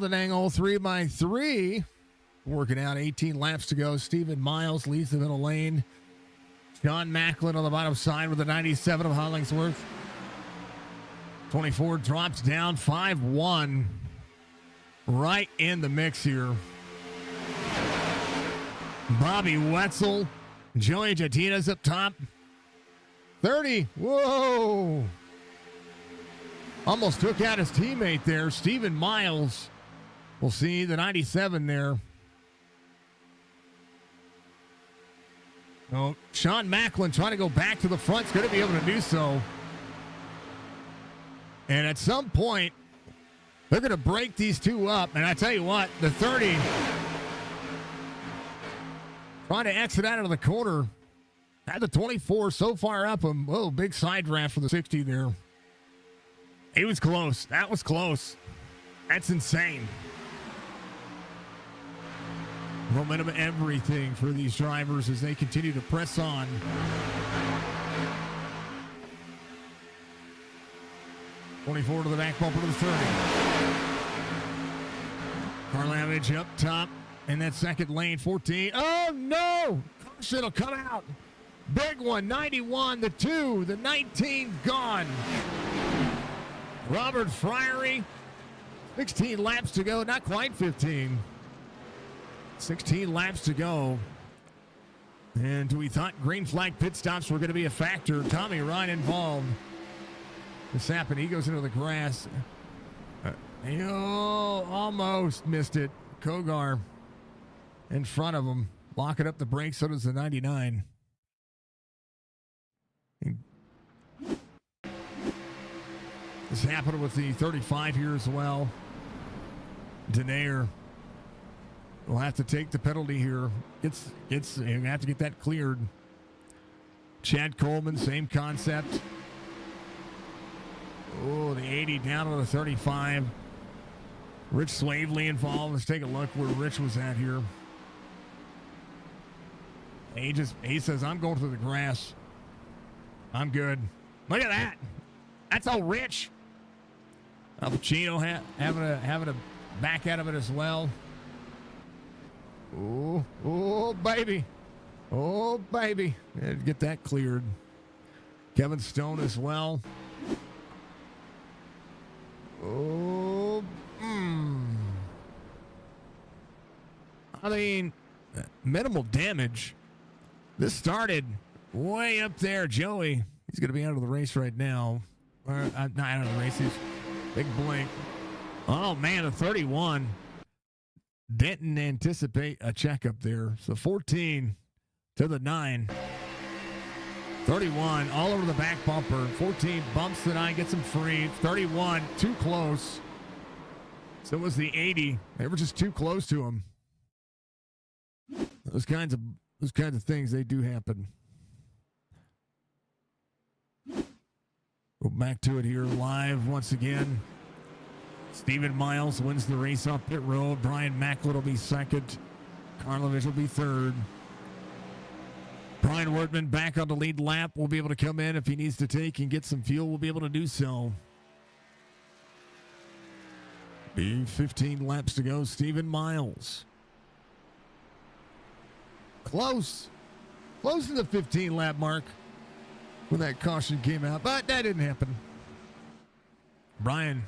the angle 3x3. Working out 18 laps to go. Stephen Miles leads the middle lane. John Macklin on the bottom side with a 97 of Hollingsworth. 24 drops down 5-1. Right in the mix here. Bobby Wetzel. Joey Jatina's up top. 30. Whoa. Almost took out his teammate there. Stephen Miles. We'll see the 97 there. Oh, Sean Macklin trying to go back to the front. Is going to be able to do so. And at some point, they're going to break these two up. And I tell you what, the 30 trying to exit out of the corner. Had the 24 so far up him. Whoa, big side draft for the 60 there. He was close. That was close. That's insane. Momentum, everything for these drivers as they continue to press on. (24) to the back bumper to the 30. Karlavich up top in that second lane. 14. Oh no! Caution will come out. Big one. 91. The 2. The 19 gone. Robert Friery. 16 laps to go. Not quite 15. 16 laps to go. And we thought green flag pit stops were going to be a factor. Tommy Ryan involved. This happened. He goes into the grass. Almost missed it. Kogar in front of him. Locking up the brakes. So does the 99. This happened with the 35 here as well. Denayer will have to take the penalty here. You have to get that cleared. Chad Coleman, same concept. Oh, the 80 down to the 35. Rich Swavely involved. Let's take a look where Rich was at here. He says, I'm going through the grass. I'm good. Look at that. That's all Rich. Al Pacino having a back out of it as well. Oh, baby. Oh, baby. Get that cleared. Kevin Stone as well. Oh, I mean, minimal damage. This started way up there. Joey, he's going to be out of the race right now. Not out of the race. He's big blink. Oh, man, a 31. Didn't anticipate a checkup there. So 14 to the 9. 31 all over the back bumper. 14 bumps the 9, gets him free. 31 too close. So was the 80. They were just too close to him. Those kinds of things, they do happen. Go back to it here live once again. Stephen Miles wins the race off pit road. Brian Macklin will be second. Karlovich will be third. Brian Wortman back on the lead lap. Will be able to come in if he needs to take and get some fuel. We'll be able to do so. Be 15 laps to go. Stephen Miles. Close to the 15 lap mark when that caution came out, but that didn't happen. Brian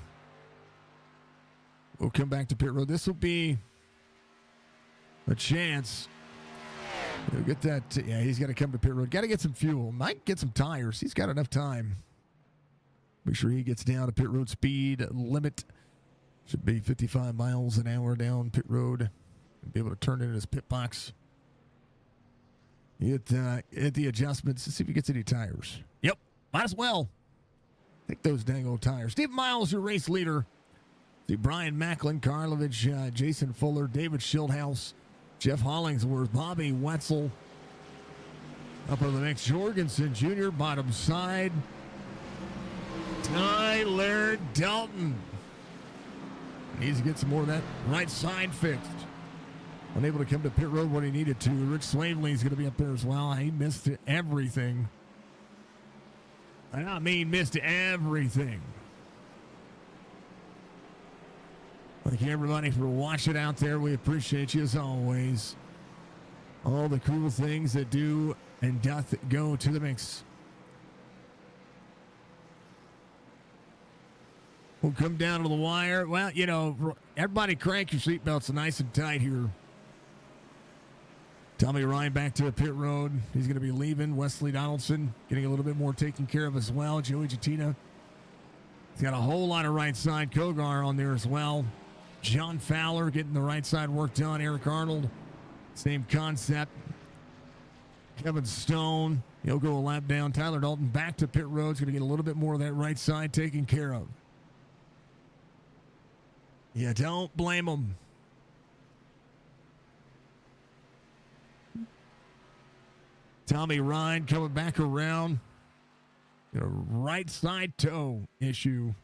will come back to pit road. This will be a chance. He'll get that. Yeah, he's got to come to pit road. Got to get some fuel. Might get some tires. He's got enough time. Make sure he gets down to pit road speed limit. Should be 55 miles an hour down pit road. Be able to turn it in his pit box. Hit the adjustments to see if he gets any tires. Yep, might as well. Take those dang old tires. Steve Miles, your race leader. See Brian Macklin, Karlovich, Jason Fuller, David Schildhouse, Jeff Hollingsworth, Bobby Wetzel. Up on the next, Jorgensen Jr., bottom side. Tyler Dalton. Needs to get some more of that right side fixed. Unable to come to pit road when he needed to. Rich Swavely is going to be up there as well. He missed everything. I mean, missed everything. Thank you, everybody, for watching out there. We appreciate you as always. All the cool things that do and doth go to the mix. We'll come down to the wire. Well, you know, everybody crank your seatbelts nice and tight here. Tommy Ryan back to the pit road. He's going to be leaving. Wesley Donaldson getting a little bit more taken care of as well. Joey Jettina. He's got a whole lot of right side Kogar on there as well. John Fowler getting the right side work done. Eric Arnold, same concept. Kevin Stone, he'll go a lap down. Tyler Dalton back to pit road. He's going to get a little bit more of that right side taken care of. You don't blame him. Tommy Ryan coming back around. Got a right side toe issue.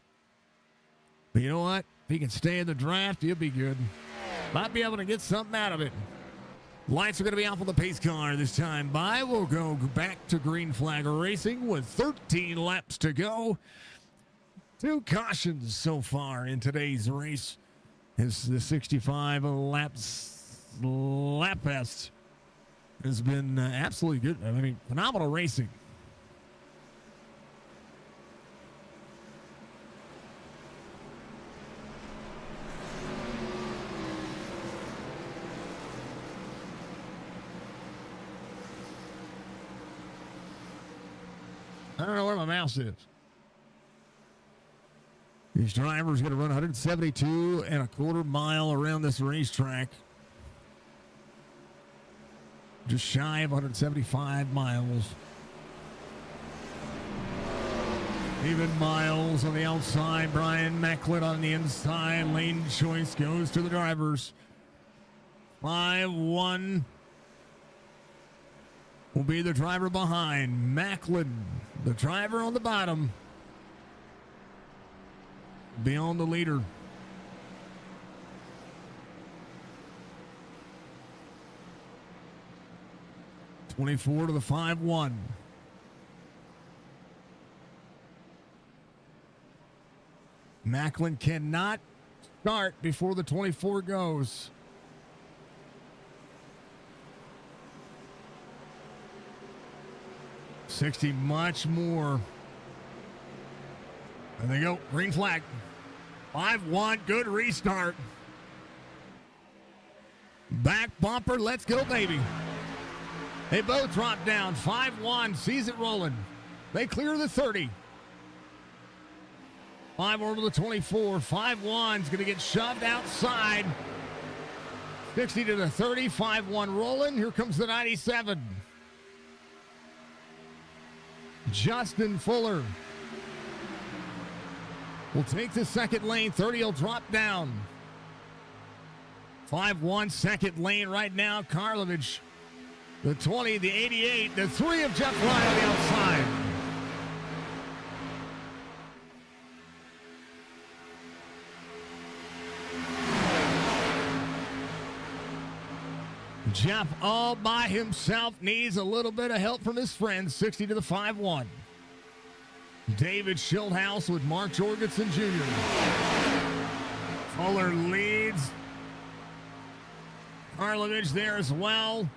But you know what? If he can stay in the draft, he'll be good. Might be able to get something out of it. Lights are going to be off on the pace car this time by. We'll go back to green flag racing with 13 laps to go. 2 cautions so far in today's race. As the 65 lap fest has been absolutely good. I mean, phenomenal racing. I don't know where my mouse is. These drivers going to run 172.25 miles around this racetrack. Just shy of 175 miles. Even miles on the outside. Brian Macklin on the inside. Lane choice goes to the drivers. 5-1 will be the driver behind. Macklin, the driver on the bottom. Beyond the leader. (24 to the 5-1). Macklin cannot start before the 24 goes. (60) much more. There they go. Green flag. 5-1. Good restart. Back bumper. Let's go, baby. They both drop down. 5-1. Sees it rolling. They clear the 30. 5 over to the 24. 5-1's going to get shoved outside. 60 to the 30. 5-1 rolling. Here comes the 97. Justin Fuller will take the second lane. 30 will drop down. 5-1 second lane right now. Karlovich, the 20, the 88, the 3 of Jeff Ryan on the outside. Jeff all by himself needs a little bit of help from his friends. 60 to the 5-1. David Schildhouse with Mark Jorgensen Jr. Fuller leads. Karlovich there as well.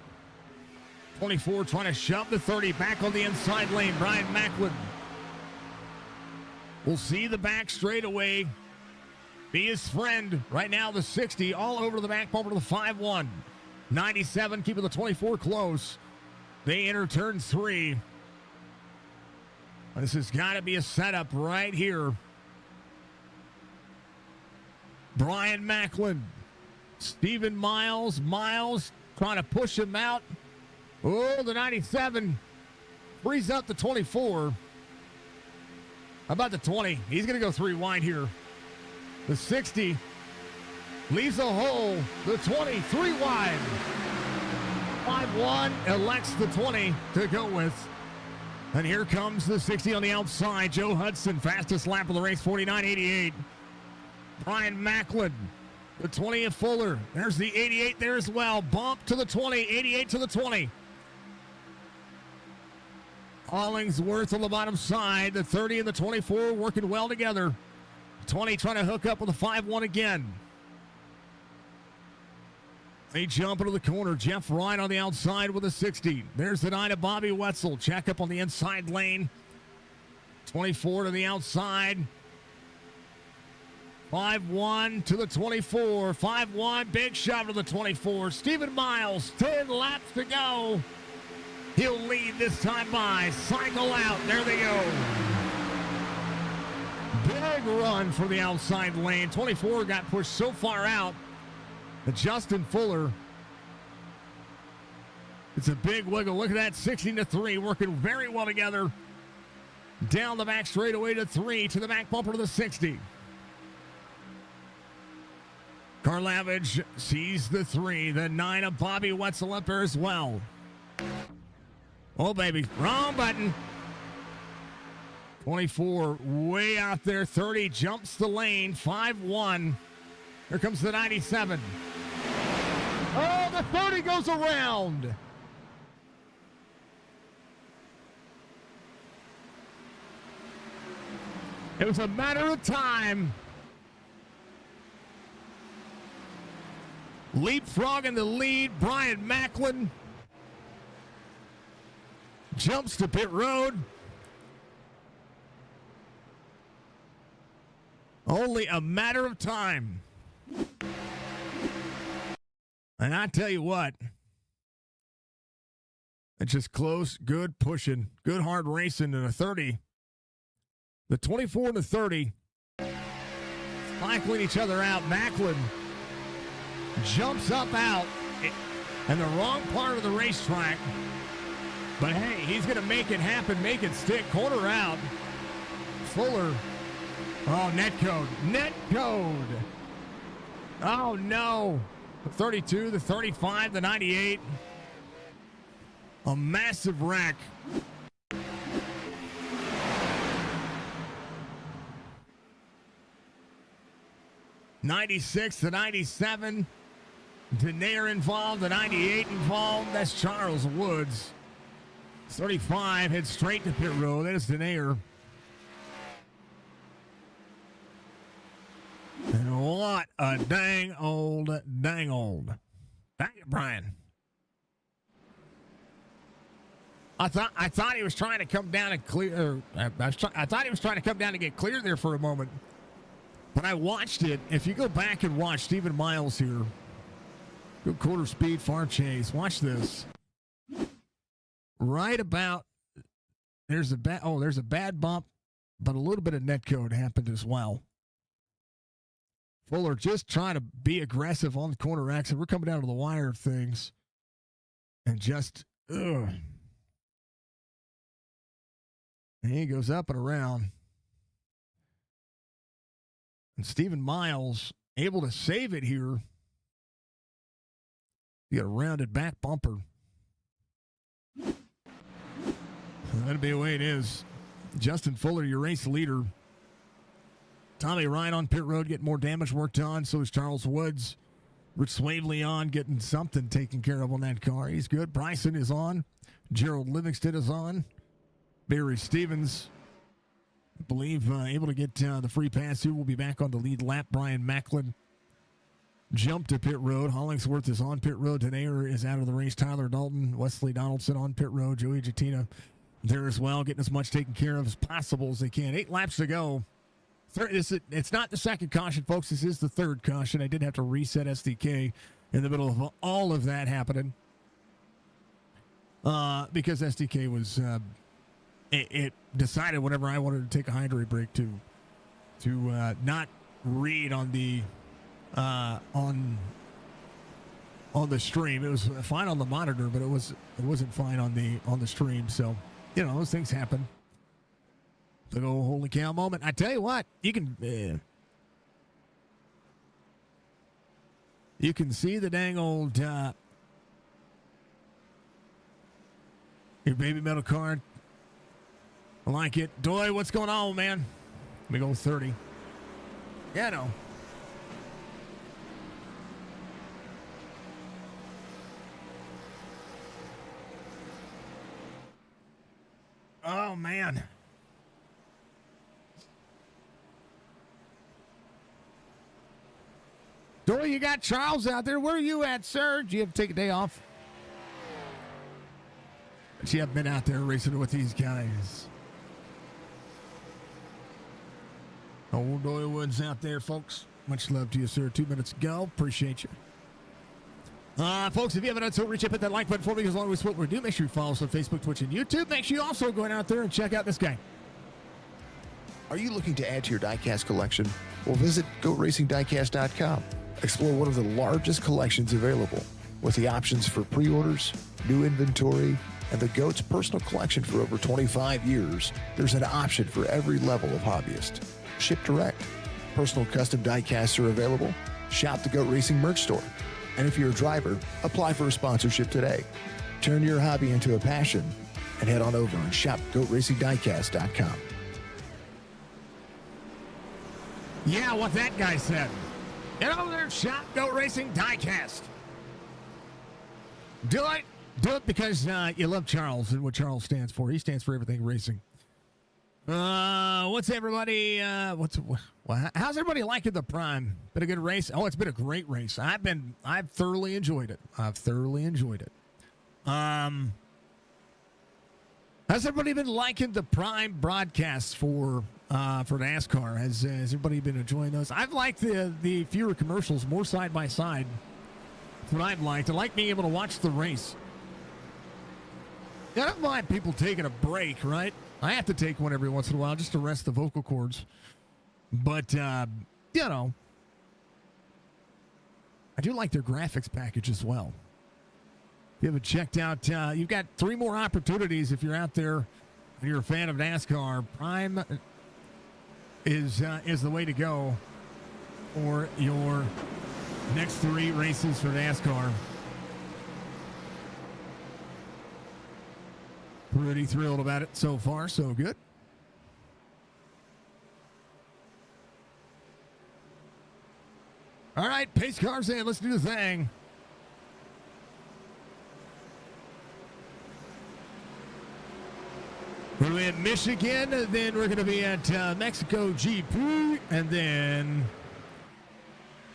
24 trying to shove the 30 back on the inside lane. Brian Macklin will see the back straightaway. Be his friend. Right now the 60 all over the back bumper to the 5-1. 97 keeping the 24 close. They enter turn 3. This has got to be a setup right here. Brian Macklin. Stephen Miles. Miles trying to push him out. Oh, the 97 frees up the 24. How about the 20? He's going to go 3 wide here. The 60 leaves a hole. The 20, 3 wide. 5-1 elects the 20 to go with. And here comes the 60 on the outside. Joe Hudson, fastest lap of the race, 49.88. Brian Macklin, the 20 of Fuller. There's the 88 there as well. Bump to the 20, 88 to the 20. Hollingsworth on the bottom side. The 30 and the 24 working well together. 20 trying to hook up with the 5-1 again. They jump into the corner. Jeff Wright on the outside with a 60. There's the 9 of Bobby Wetzel. Check up on the inside lane. 24 to the outside. 5-1 to the 24. 5-1. Big shove to the 24. Stephen Miles. 10 laps to go. He'll lead this time by. Cycle out. There they go. Big run for the outside lane. 24 got pushed so far out. Justin Fuller. It's a big wiggle. Look at that, 16-3, working very well together. Down the back straightaway to 3, to the back bumper to the 60. Karlavage sees the 3, the 9 of Bobby Wetzel up there as well. Oh, baby, wrong button. 24 way out there, 30 jumps the lane, 5-1. Here comes the 97. Oh, the 30 goes around. It was a matter of time. Leapfrog in the lead. Brian Macklin jumps to pit road. Only a matter of time. And I tell you what, it's just close, good pushing, good hard racing in a 30. The 24 and the 30 cycling each other out. Macklin jumps up out in the wrong part of the racetrack. But hey, he's going to make it happen, make it stick. Corner out. Fuller. Oh, net code. Net code. Oh, no. The 32, the 35, the 98. A massive wreck. '96 to '97. Denaire involved. The 98 involved. That's Charles Woods. 35 heads straight to pit road. That is Denaire. And what a dang old. Dang it, Brian. I thought he was trying to come down and clear. I thought he was trying to come down and get clear there for a moment. But I watched it. If you go back and watch Stephen Miles here, good quarter speed, far chase. Watch this. Right about there's a bad bump, but a little bit of net code happened as well. Fuller just trying to be aggressive on the corner exit. We're coming down to the wire of things. And just, ugh. And he goes up and around. And Stephen Miles able to save it here. You got a rounded back bumper. That'll be the way it is. Justin Fuller, your race leader. Tommy Ryan on pit road getting more damage worked on. So is Charles Woods. Rich Swavely on getting something taken care of on that car. He's good. Bryson is on. Gerald Livingston is on. Barry Stevens, I believe, able to get the free pass here. Will be back on the lead lap. Brian Macklin jumped to pit road. Hollingsworth is on pit road. Denaire is out of the race. Tyler Dalton, Wesley Donaldson on pit road. Joey Jatina there as well, getting as much taken care of as possible as they can. 8 laps to go. It's not the second caution, folks. This is the third caution. I did have to reset SDK in the middle of all of that happening because SDK was it decided whenever I wanted to take a hydrate break to not read on the on the stream. It was fine on the monitor, but it wasn't fine on the stream. So those things happen. Big old holy cow moment. I tell you what, you can see the dang old your baby metal card. I like it. Doy, what's going on, man? Big old 30. Yeah, I know. Oh, man. Boy, you got Charles out there. Where are you at, sir? Do you have to take a day off? But you have been out there racing with these guys. Old Doylewood's out there, folks. Much love to you, sir. 2 minutes ago. Appreciate you. Folks, if you haven't done so, reach up, hit that like button for me, as long as what we do. Make sure you follow us on Facebook, Twitch, and YouTube. Make sure you also go out there and check out this guy. Are you looking to add to your diecast collection? Well, visit GoatRacingDiecast.com. Explore one of the largest collections available, with the options for pre-orders, new inventory, and the GOAT's personal collection for over 25 years. There's an option for every level of hobbyist. Ship direct. Personal custom diecasts are available. Shop the GOAT Racing merch store. And if you're a driver, apply for a sponsorship today. Turn your hobby into a passion and head on over and shop GoatRacingDiecast.com. Yeah, what that guy said. Get over there and shop Goat Racing Diecast. Do it. Do it because you love Charles and what Charles stands for. He stands for everything racing. What's everybody? How's everybody liking the Prime? Been a good race? Oh, it's been a great race. I've thoroughly enjoyed it. How's everybody been liking the Prime broadcasts for NASCAR? Has everybody been enjoying those? I've liked the fewer commercials, more side by side. That's what I've liked. I like being able to watch the race. I don't mind people taking a break, right? I have to take one every once in a while just to rest the vocal cords. But, I do like their graphics package as well. If you haven't checked out, you've got 3 more opportunities if you're out there and you're a fan of NASCAR. Prime is the way to go for your next 3 races for NASCAR. Pretty thrilled about it so far, so good. All right, pace cars in. Let's do the thing. We're going to be at Michigan, and then we're going to be at Mexico GP, and then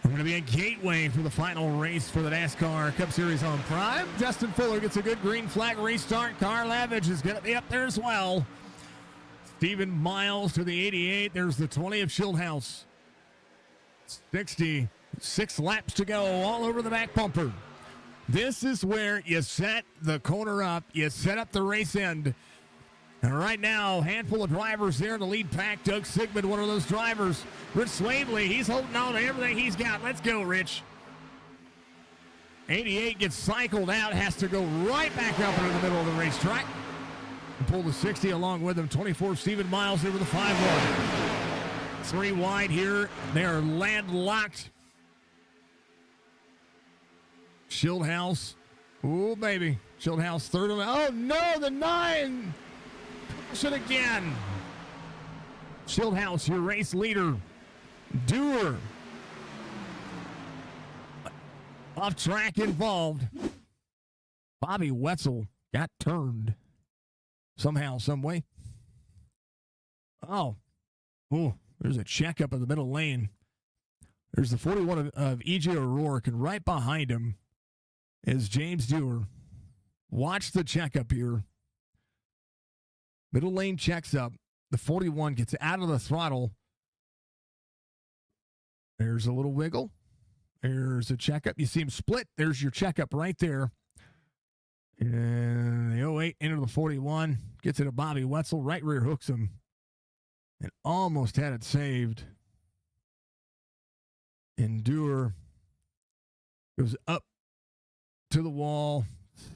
we're going to be at Gateway for the final race for the NASCAR Cup Series on Prime. Justin Fuller gets a good green flag restart. Carl Lavage is going to be up there as well. Stephen Miles to the 88. There's the 20 of Schildhouse. 66 laps to go, all over the back bumper. This is where you set the corner up. You set up the race end. And right now, handful of drivers there in the lead pack. Doug Sigmund, one of those drivers. Rich Swavely, he's holding on to everything he's got. Let's go, Rich. 88 gets cycled out, has to go right back up into the middle of the racetrack. And pull the 60 along with him. 24, Stephen Miles over the 5-1. 3 wide here. They are landlocked. Schildhouse. Oh, baby. Schildhouse third. Oh, no, the 9. It again. Schildhouse, your race leader. Dewar. Off track involved. Bobby Wetzel got turned somehow, some way. Oh, there's a checkup in the middle lane. There's the 41 of E.J. O'Rourke, and right behind him is James Dewar. Watch the checkup here. Middle lane checks up. The 41 gets out of the throttle. There's a little wiggle. There's a checkup. You see him split. There's your checkup right there. And the 08 into the 41. Gets it to Bobby Wetzel. Right rear hooks him. And almost had it saved. Endure. Goes up to the wall.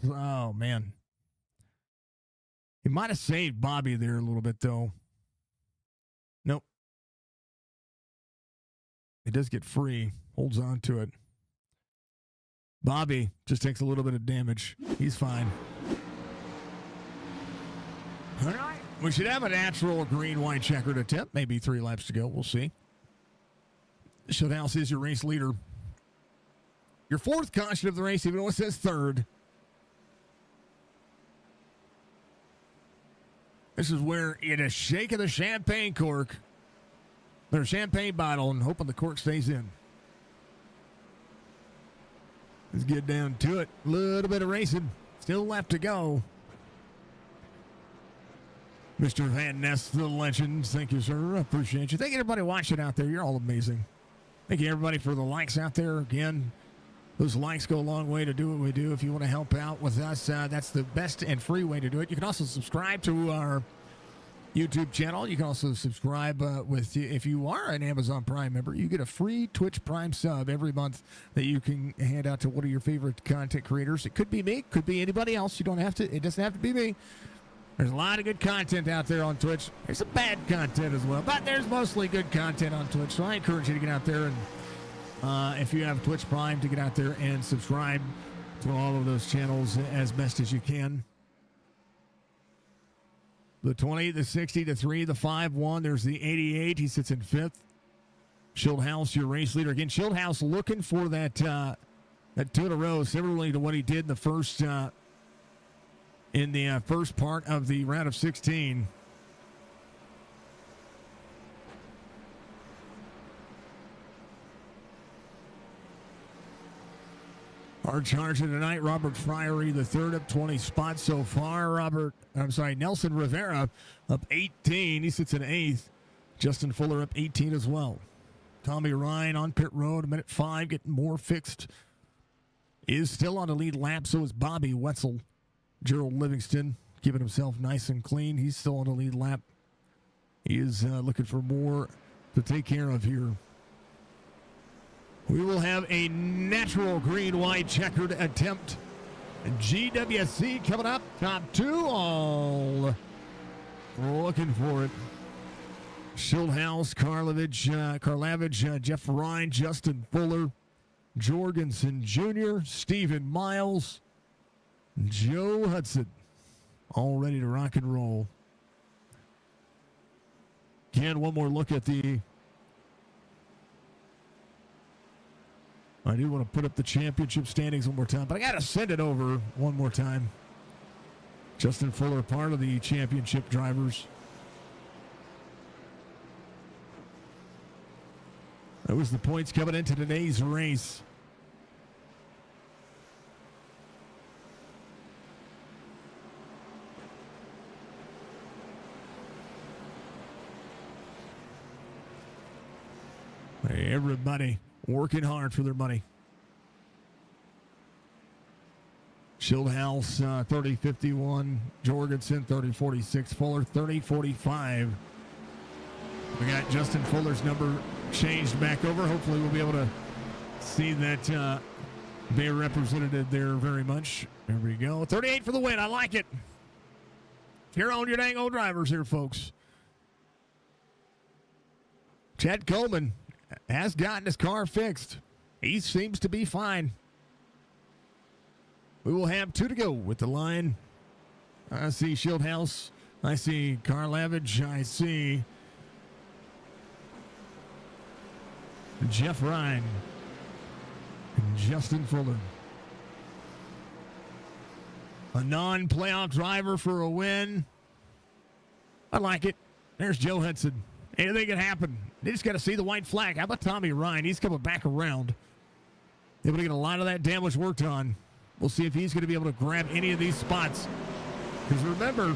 Oh, man. He might have saved Bobby there a little bit, though. Nope. It does get free. Holds on to it. Bobby just takes a little bit of damage. He's fine. All right. We should have a natural green-white checkered attempt. Maybe 3 laps to go. We'll see. Schildhouse is your race leader. Your 4th caution of the race, even though it says 3rd. This is where it is shaking the champagne cork, or champagne bottle, and hoping the cork stays in. Let's get down to it. A little bit of racing. Still left to go. Mr. Van Ness, the legend. Thank you, sir. I appreciate you. Thank you, everybody watching out there. You're all amazing. Thank you, everybody, for the likes out there. Again, those likes go a long way to do what we do. If you want to help out with us, that's the best and free way to do it. You can also subscribe to our YouTube channel. You can also subscribe if you are an Amazon Prime member, you get a free Twitch Prime sub every month that you can hand out to one of your favorite content creators. It could be me, could be anybody else. You don't have to. It doesn't have to be me. There's a lot of good content out there on Twitch. There's some bad content as well, but there's mostly good content on Twitch. So I encourage you to get out there and if you have Twitch Prime, to get out there and subscribe to all of those channels as best as you can. The 20, the 60, the 3, the 5-1. There's the 88. He sits in 5th. Schildhouse, your race leader. Again, Schildhouse looking for that 2 in a row, similarly to what he did in the first part of the round of 16. Our charger tonight, Robert Friery, the third up 20 spots so far. Nelson Rivera up 18. He sits in 8th. Justin Fuller up 18 as well. Tommy Ryan on pit road, a minute 5, getting more fixed. Is still on the lead lap, so is Bobby Wetzel. Gerald Livingston keeping himself nice and clean. He's still on the lead lap. He is looking for more to take care of here. We will have a natural green-white checkered attempt. GWC coming up. Top 2, all looking for it. Schildhouse, Karlavich, Jeff Ryan, Justin Fuller, Jorgensen Jr., Stephen Miles, Joe Hudson, all ready to rock and roll. Again, one more look at I do want to put up the championship standings one more time, but I got to send it over one more time. Justin Fuller, part of the championship drivers. That was the points coming into today's race. Hey, everybody working hard for their money. Schildhouse 30-51, Jorgensen 30-46, Fuller 30-45. We got Justin Fuller's number changed back over. Hopefully we'll be able to see that be represented there very much. There we go. 38 for the win. I like it. You're on your dang old drivers here, folks. Chad Coleman has gotten his car fixed. He seems to be fine. We will have 2 to go with the line. I see Schildhouse. I see Karlavich. I see Jeff Ryan and Justin Fuller. A non-playoff driver for a win. I like it. There's Joe Hudson. Anything can happen. They just got to see the white flag. How about Tommy Ryan? He's coming back around. Able to get a lot of that damage worked on. We'll see if he's going to be able to grab any of these spots. Because remember,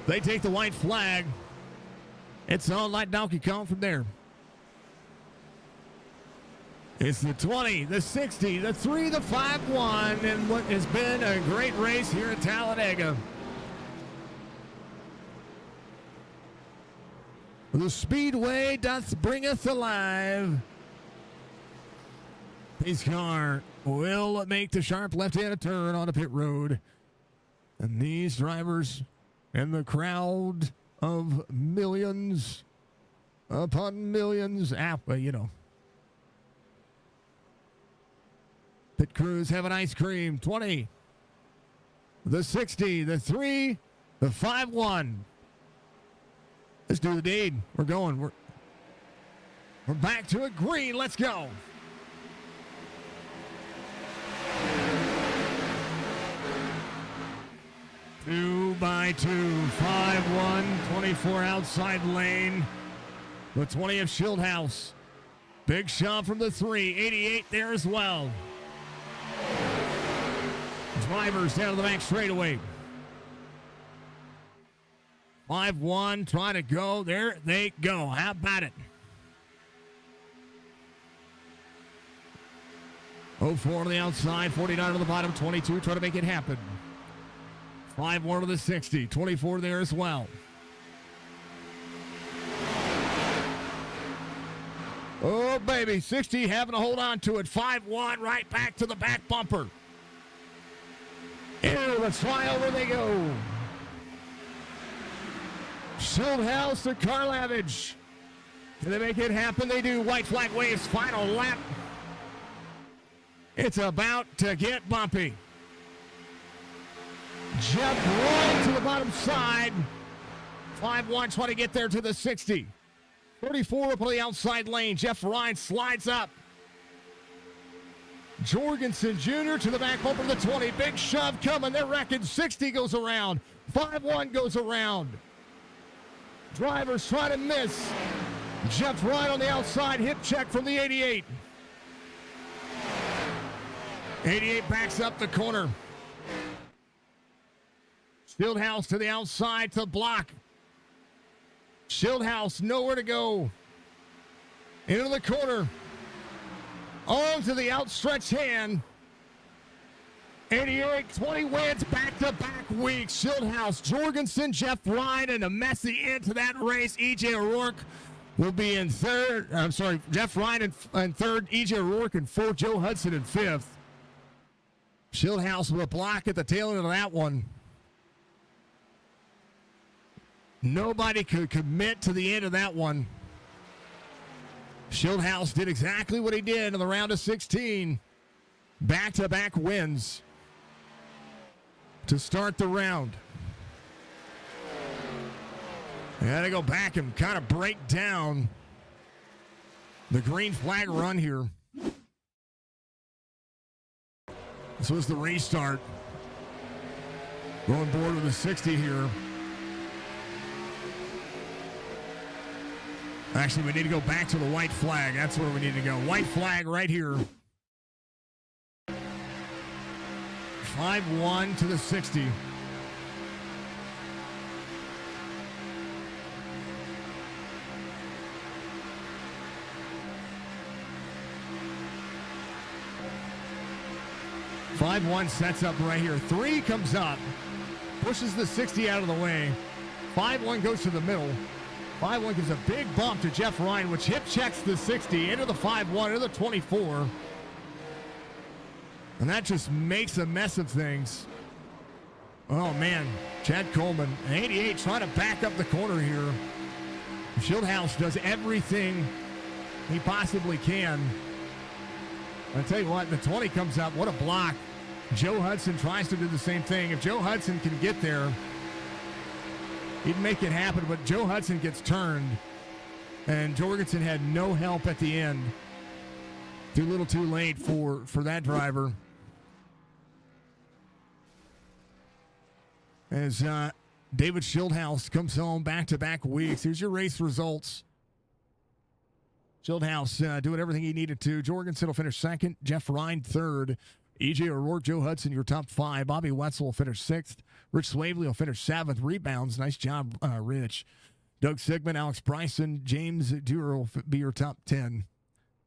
they take the white flag. It's on like Donkey Kong from there. It's the 20, the 60, the 3, the 5-1, and what has been a great race here at Talladega. The speedway doth bringeth alive. His car will make the sharp left-hand turn on the pit road. And these drivers and the crowd of millions upon millions, pit crews having ice cream. 20, the 60, the 3, the 5-1. Let's do the deed. We're going. We're back to it. Green. Let's go. Two by 2, 5-1, 24 outside lane. The 20 of Schildhouse. Big shot from the 3. 88 there as well. Drivers down to the back straightaway. 5-1 trying to go. There they go. How about it? 04 to the outside, 49 to the bottom, 22 trying to make it happen. 5-1 to the 60, 24 there as well. Oh, baby, 60 having to hold on to it. 5-1 right back to the back bumper. Into the tryover they go. Schildhouse to Karlavich. Can they make it happen? They do. White flag waves, final lap. It's about to get bumpy. Jeff right to the bottom side. 5-1 trying to get there to the 60. 34 up on the outside lane. Jeff Ryan slides up. Jorgensen Jr. to the back bumper of the 20. Big shove coming. They're wrecking. 60 goes around. 5-1 goes around. Drivers trying to miss. Jeff Ryan on the outside. Hip check from the 88. 88 backs up the corner. Schildhouse to the outside to block. Schildhouse nowhere to go. Into the corner. On to the outstretched hand. 88-20 wins back-to-back weeks. Schildhouse, Jorgensen, Jeff Ryan, and a messy end to that race. E.J. O'Rourke will be in third. I'm sorry, Jeff Ryan in third. E.J. O'Rourke in fourth. Joe Hudson in fifth. Schildhouse with a block at the tail end of that one. Nobody could commit to the end of that one. Schildhouse did exactly what he did in the round of 16. Back-to-back wins to start the round. They had to go back and kind of break down the green flag run here. This was the restart. Going board with a 60 here. Actually, we need to go back to the white flag. That's where we need to go. White flag right here. 5-1 to the 60. (5-1) sets up right here. 3 comes up, pushes the 60 out of the way. 5-1 goes to the middle. 5-1 gives a big bump to Jeff Ryan, which hip checks the 60 into the 5-1, into the 24. And that just makes a mess of things. Oh, man. Chad Coleman, 88, trying to back up the corner here. Schildhouse does everything he possibly can. I'll tell you what, the 20 comes up. What a block. Joe Hudson tries to do the same thing. If Joe Hudson can get there, he'd make it happen, but Joe Hudson gets turned, and Jorgensen had no help at the end. Too little too late for that driver. As David Schildhouse comes home back-to-back weeks. Here's your race results. Schildhouse doing everything he needed to. Jorgensen will finish second. Jeff Ryan third. E.J. O'Rourke, Joe Hudson, your top 5. Bobby Wetzel will finish 6th. Rich Swavely will finish 7th. Rebounds, nice job, Rich. Doug Sigmund, Alex Bryson, James Dewar will be your top 10.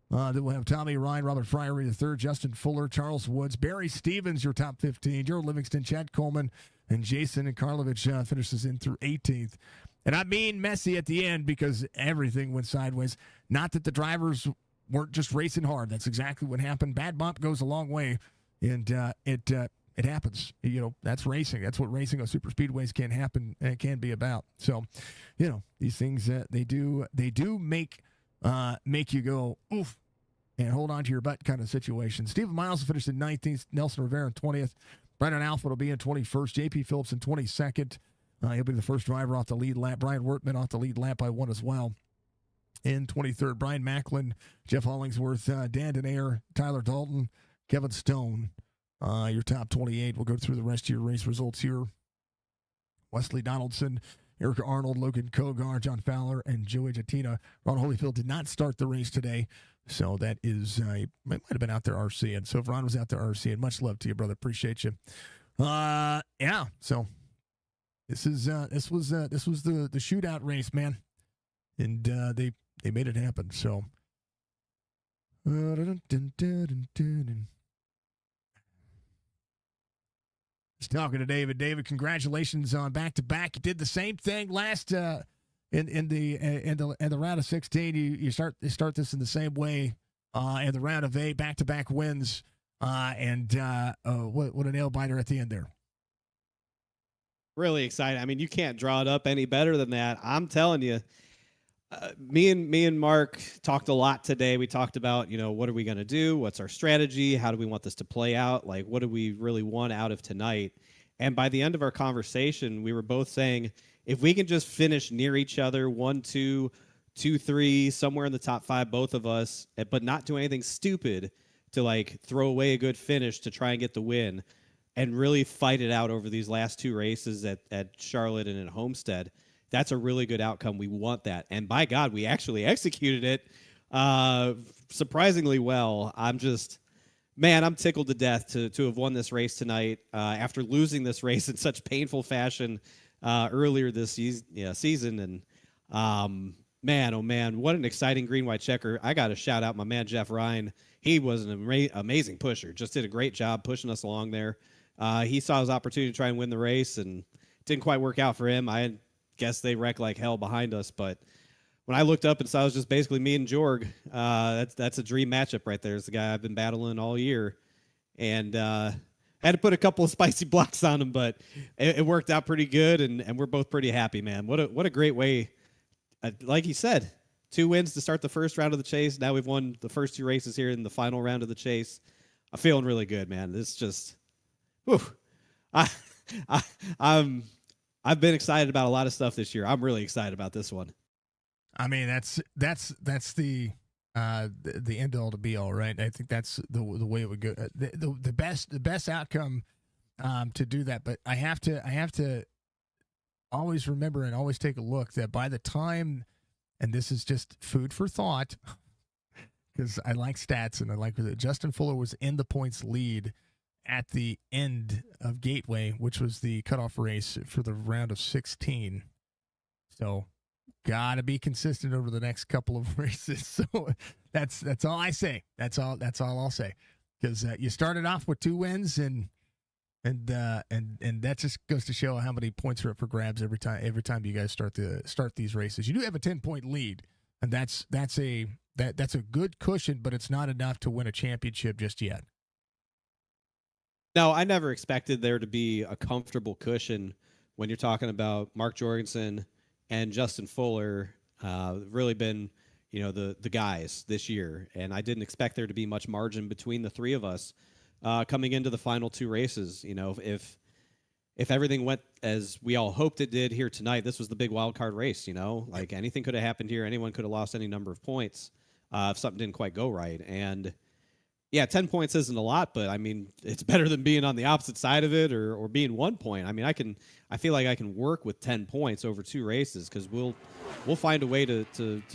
Then we'll have Tommy Ryan, Robert Fryery the third, Justin Fuller, Charles Woods, Barry Stevens, your top 15. Gerald Livingston, Chad Coleman, and Jason and Karlovich finishes in through 18th. And I mean messy at the end because everything went sideways. Not that the drivers weren't just racing hard. That's exactly what happened. Bad bump goes a long way, and it happens. You know, that's racing. That's what racing on super speedways can be about. So, you know, these things they do make you go oof and hold on to your butt kind of situation. Stephen Miles will finish in 19th. Nelson Rivera in 20th. Brandon Alford will be in 21st. J.P. Phillips in 22nd. He'll be the first driver off the lead lap. Brian Wertman off the lead lap by 1 as well. In 23rd, Brian Macklin, Jeff Hollingsworth, Dan Denaire, Tyler Dalton, Kevin Stone. Your top 28. We'll go through the rest of your race results here. Wesley Donaldson Erica Arnold, Logan Kogar, John Fowler, and Joey Jatina. Ron Holyfield did not start the race today, so that is he might have been out there RCing. So if Ron was out there RCing, much love to you, brother. Appreciate you. Yeah. So this was the shootout race, man, and they made it happen. So. Just talking to David. David, congratulations on back-to-back. You did the same thing last in the round of 16. You start this in the same way in the round of 8, back-to-back wins, and what a nail biter at the end there. Really excited. I mean, you can't draw it up any better than that. I'm telling you. Me and Mark talked a lot today. We talked about, what are we going to do? What's our strategy? How do we want this to play out? Like, what do we really want out of tonight? And by the end of our conversation, we were both saying, if we can just finish near each other, 1, 2, 2, 3, somewhere in the top 5, both of us, but not do anything stupid to like throw away a good finish to try and get the win and really fight it out over these last 2 races at Charlotte and at Homestead. That's a really good outcome. We want that. And by God, we actually executed it surprisingly well. I'm tickled to death to have won this race tonight after losing this race in such painful fashion earlier this season. And man, oh man, what an exciting green-white checker. I got to shout out my man, Jeff Ryan. He was an amazing pusher. Just did a great job pushing us along there. He saw his opportunity to try and win the race, and didn't quite work out for him. I guess they wrecked like hell behind us, but when I looked up and saw it was just basically me and Jorg, that's a dream matchup right there. It's the guy I've been battling all year, and I had to put a couple of spicy blocks on him, but it worked out pretty good, and we're both pretty happy, man. What a great way, like he said, 2 wins to start the first round of the chase. Now we've won the first 2 races here in the final round of the chase. I'm feeling really good, man. This just, whew, I've been excited about a lot of stuff this year. I'm really excited about this one. I mean, that's the end all to be all, right? I think that's the way it would go. The best outcome to do that. But I have to always remember and always take a look that by the time, and this is just food for thought, because I like stats and I like that Justin Fuller was in the points lead at the end of Gateway, which was the cutoff race for the round of 16. So, gotta be consistent over the next couple of races. So that's all I say. That's all I'll say. Because you started off with 2 wins, and that just goes to show how many points are up for grabs every time you guys start these races. You do have a 10-point lead, and that's a good cushion, but it's not enough to win a championship just yet. No, I never expected there to be a comfortable cushion when you're talking about Mark Jorgensen and Justin Fuller. Really been, the guys this year, and I didn't expect there to be much margin between the 3 of us coming into the final 2 races. If everything went as we all hoped it did here tonight, this was the big wild card race. Like anything could have happened here. Anyone could have lost any number of points if something didn't quite go right. And yeah, 10 points isn't a lot, but I mean, it's better than being on the opposite side of it or being 1 point. I mean, I feel like I can work with 10 points over 2 races because we'll find a way to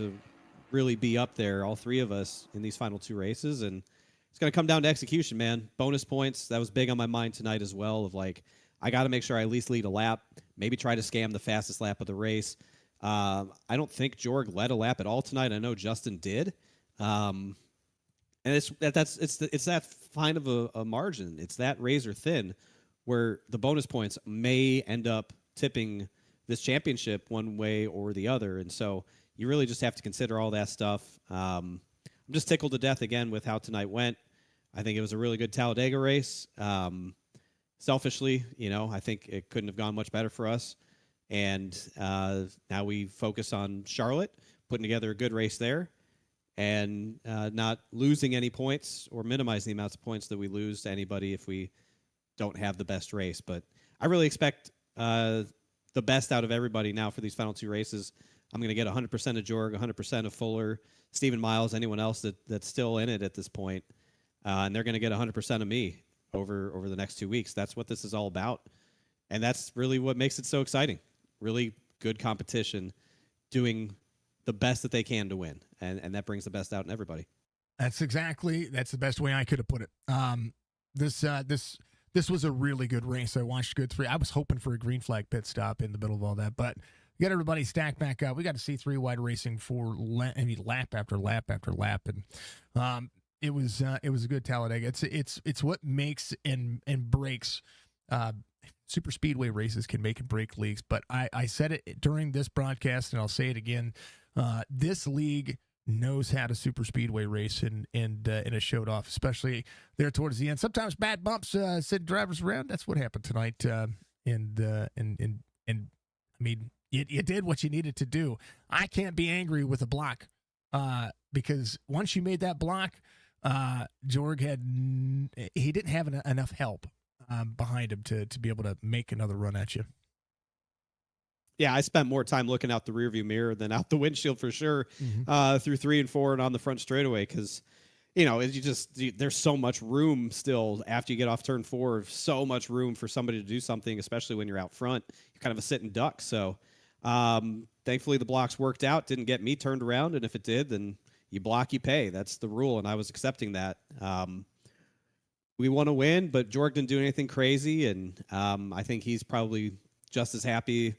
really be up there, all 3 of us, in these final 2 races. And it's going to come down to execution, man. Bonus points, that was big on my mind tonight as well, of like, I got to make sure I at least lead a lap, maybe try to scam the fastest lap of the race. I don't think Jorg led a lap at all tonight. I know Justin did. And it's that fine of a margin. It's that razor thin where the bonus points may end up tipping this championship one way or the other. And so you really just have to consider all that stuff. I'm just tickled to death again with how tonight went. I think it was a really good Talladega race. Selfishly, I think it couldn't have gone much better for us. And now we focus on Charlotte, putting together a good race there, and not losing any points or minimizing the amounts of points that we lose to anybody if we don't have the best race. But I really expect the best out of everybody now for these final 2 races. I'm going to get 100% of Jorg, 100% of Fuller, Stephen Miles, anyone else that's still in it at this point. And they're going to get 100% of me over the next 2 weeks. That's what this is all about. And that's really what makes it so exciting. Really good competition, doing the best that they can to win, and that brings the best out in everybody. That's the best way I could have put it. This was a really good race. I watched good three. I was hoping for a green flag pit stop in the middle of all that, but we got everybody stacked back up. We got to see three wide racing for lap after lap after lap, and it was a good Talladega. It's what makes and breaks. Super speedway races can make and break leagues, but I said it during this broadcast, and I'll say it again. This league knows how to super speedway race and it showed off, especially there towards the end. Sometimes bad bumps send drivers around. That's what happened tonight. And I mean, you did what you needed to do. I can't be angry with a block because once you made that block, Jorg didn't have enough help behind him to be able to make another run at you. Yeah, I spent more time looking out the rearview mirror than out the windshield for sure, through 3 and 4 and on the front straightaway, because there's so much room still after you get off turn 4, so much room for somebody to do something, especially when you're out front. You're kind of a sitting duck. So thankfully the blocks worked out, didn't get me turned around, and if it did, then you block, you pay. That's the rule, and I was accepting that. We want to win, but Jorg didn't do anything crazy, and I think he's probably just as happy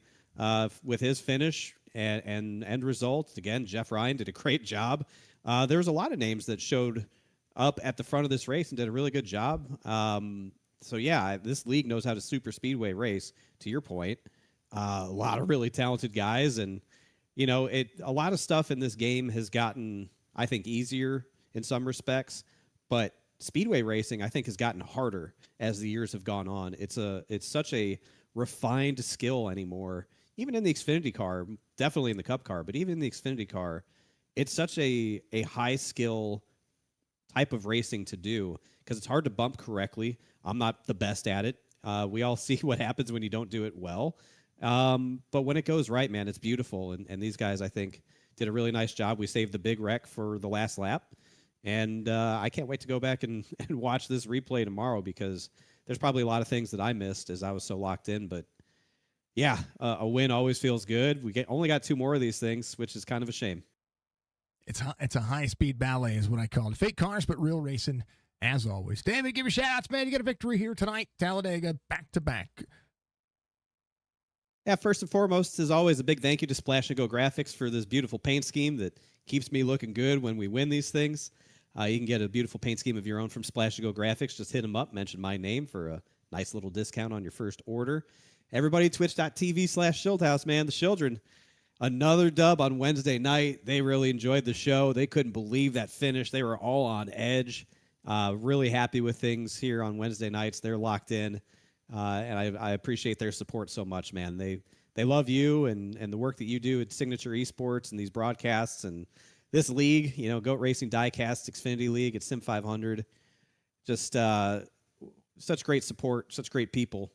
with his finish and end result. Again, Jeff Ryan did a great job. There was a lot of names that showed up at the front of this race and did a really good job. So yeah, this league knows how to super speedway race, to your point. A lot of really talented guys, and a lot of stuff in this game has gotten, I think, easier in some respects, but speedway racing, I think, has gotten harder as the years have gone on. It's such a refined skill anymore. Even in the Xfinity car, definitely in the Cup car, but even in the Xfinity car, it's such a high skill type of racing to do because it's hard to bump correctly. I'm not the best at it. We all see what happens when you don't do it well. But when it goes right, man, it's beautiful. And these guys, I think, did a really nice job. We saved the big wreck for the last lap. And I can't wait to go back and watch this replay tomorrow because there's probably a lot of things that I missed as I was so locked in. But yeah, a win always feels good. We only got 2 more of these things, which is kind of a shame. It's a high-speed ballet is what I call it. Fake cars, but real racing, as always. David, give your shout-outs, man. You got a victory here tonight. Talladega, back-to-back. Yeah, first and foremost, as always, a big thank you to Splash & Go Graphics for this beautiful paint scheme that keeps me looking good when we win these things. You can get a beautiful paint scheme of your own from Splash & Go Graphics. Just hit them up, mention my name for a nice little discount on your first order. Everybody, twitch.tv/Schildhouse, man. The children, another dub on Wednesday night. They really enjoyed the show. They couldn't believe that finish. They were all on edge. Really happy with things here on Wednesday nights. They're locked in, and I appreciate their support so much, man. They love you and the work that you do at Signature Esports and these broadcasts and this league, Goat Racing Diecast Xfinity League at SIM500. Just such great support, such great people.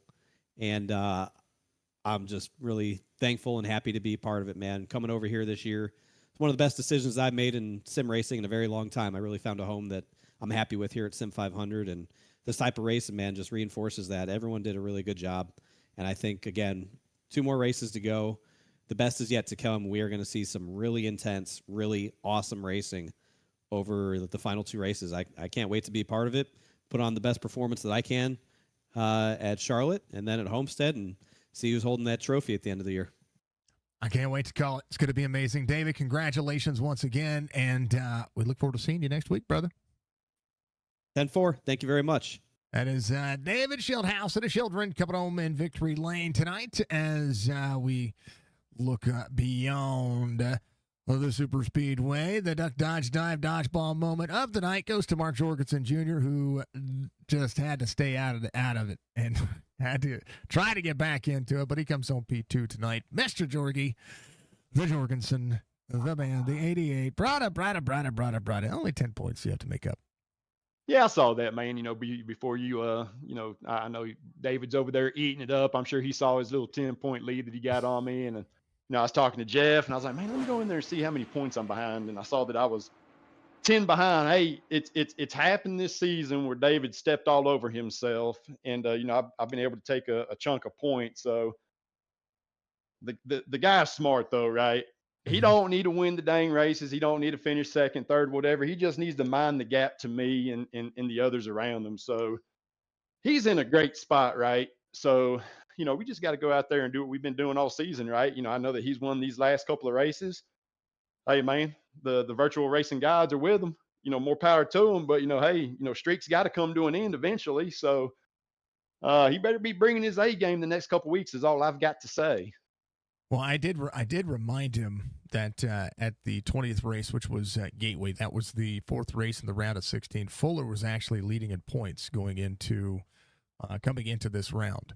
And I'm just really thankful and happy to be part of it, man. Coming over here this year, it's one of the best decisions I've made in sim racing in a very long time. I really found a home that I'm happy with here at SIM500. And this type of racing, man, just reinforces that. Everyone did a really good job. And I think, again, 2 more races to go. The best is yet to come. We are going to see some really intense, really awesome racing over the final 2 races. I can't wait to be a part of it, put on the best performance that I can at Charlotte and then at Homestead and see who's holding that trophy at the end of the year. I can't wait to call it. It's going to be amazing. David, congratulations once again, and we look forward to seeing you next week, brother. 10-4. Thank you very much. That is David Schildhouse and the children coming home in victory lane tonight as we look beyond the super speedway. The duck, dodge, dive, dodgeball moment of the night goes to Mark Jorgensen Jr., who just had to stay out of it and had to try to get back into it, but he comes home P2 tonight. Mr. Jorgie, the Jorgensen, the band, the 88. Brada. Only 10 points you have to make up. Yeah, I saw that, man. Before you, I know David's over there eating it up. I'm sure he saw his little 10-point lead that he got on me. And, I was talking to Jeff and I was like, man, let me go in there and see how many points I'm behind. And I saw that I was 10 behind. Hey, it's happened this season where David stepped all over himself. And, I've been able to take a chunk of points. So the guy's smart though, right? He Mhm. don't need to win the dang races. He don't need to finish second, third, whatever. He just needs to mind the gap to me and the others around him. So he's in a great spot, right? So, we just got to go out there and do what we've been doing all season, right? I know that he's won these last couple of races. Hey, man, the virtual racing gods are with him. More power to him. But, hey, streaks got to come to an end eventually. So he better be bringing his A game the next couple of weeks is all I've got to say. Well, I did remind him that at the 20th race, which was Gateway, that was the fourth race in the round of 16. Fuller was actually leading in points going into coming into this round,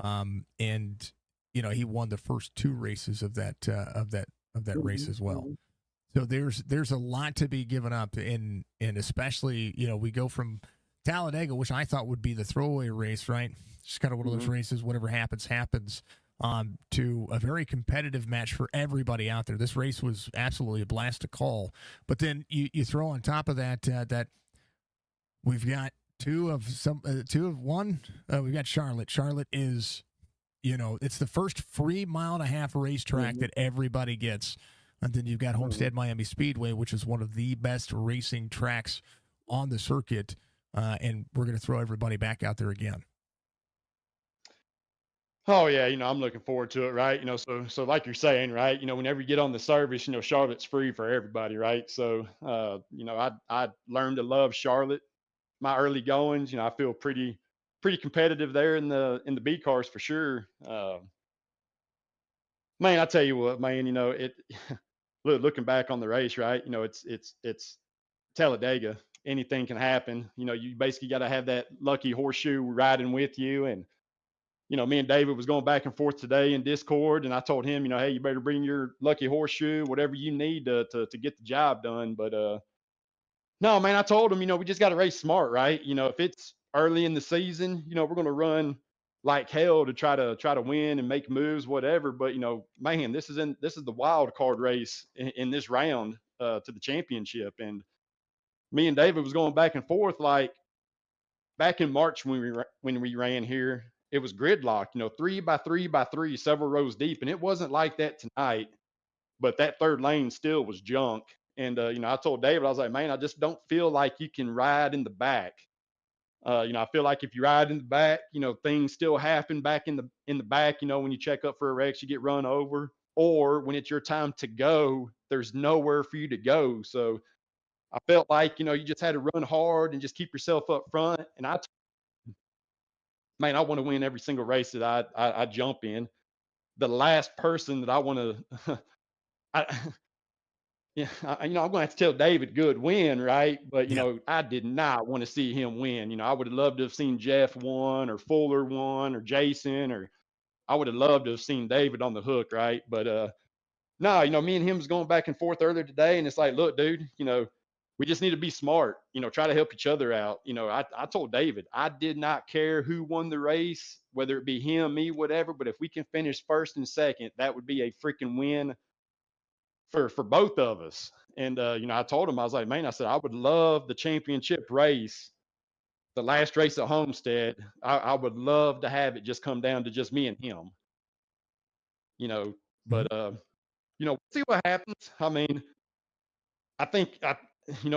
and he won the first two races of that race as well. So there's a lot to be given up, and especially we go from Talladega, which I thought would be the throwaway race, right? Just kind of one of those races, whatever happens, happens. To a very competitive match for everybody out there. This race was absolutely a blast to call. But then you throw on top of that that we've got two of one. We've got Charlotte. Charlotte is, it's the first free 1.5 mile racetrack that everybody gets. And then you've got Homestead Miami Speedway, which is one of the best racing tracks on the circuit. And we're going to throw everybody back out there again. Oh yeah, I'm looking forward to it, right? So like you're saying, right? Whenever you get on the service, Charlotte's free for everybody, right? So I learned to love Charlotte. My early goings, I feel pretty competitive there in the B cars for sure. Man, I tell you what, man, it looking back on the race, right? It's Talladega. Anything can happen. You basically got to have that lucky horseshoe riding with you. And me and David was going back and forth today in Discord, and I told him, hey, you better bring your lucky horseshoe, whatever you need to get the job done. But no, man, I told him, we just got to race smart, right? If it's early in the season, we're going to run like hell to try to win and make moves, whatever. But man, this is the wild card race in this round to the championship, and me and David was going back and forth like back in March when we ran here. It was gridlock, 3x3x3, several rows deep, and it wasn't like that tonight. But that third lane still was junk. And I told David, I was like, man, I just don't feel like you can ride in the back. I feel like if you ride in the back, things still happen back in the back. When you check up for a wreck, you get run over, or when it's your time to go, there's nowhere for you to go. So I felt like you just had to run hard and just keep yourself up front. And man, I want to win every single race that I jump in. The last person that I want to, yeah, I'm going to have to tell David good win, right? But Yeah. I did not want to see him win. I would have loved to have seen Jeff won, or Fuller won, or Jason, or I would have loved to have seen David on the hook, right? But no, me and him was going back and forth earlier today, and it's like, look, dude, we just need to be smart, try to help each other out. I told David, I did not care who won the race, whether it be him, me, whatever, but if we can finish first and second, that would be a freaking win for both of us. And I told him, I was like, man, I said, I would love the championship race, the last race at Homestead. I would love to have it just come down to just me and him, Mhm. but we'll see what happens. I mean, I think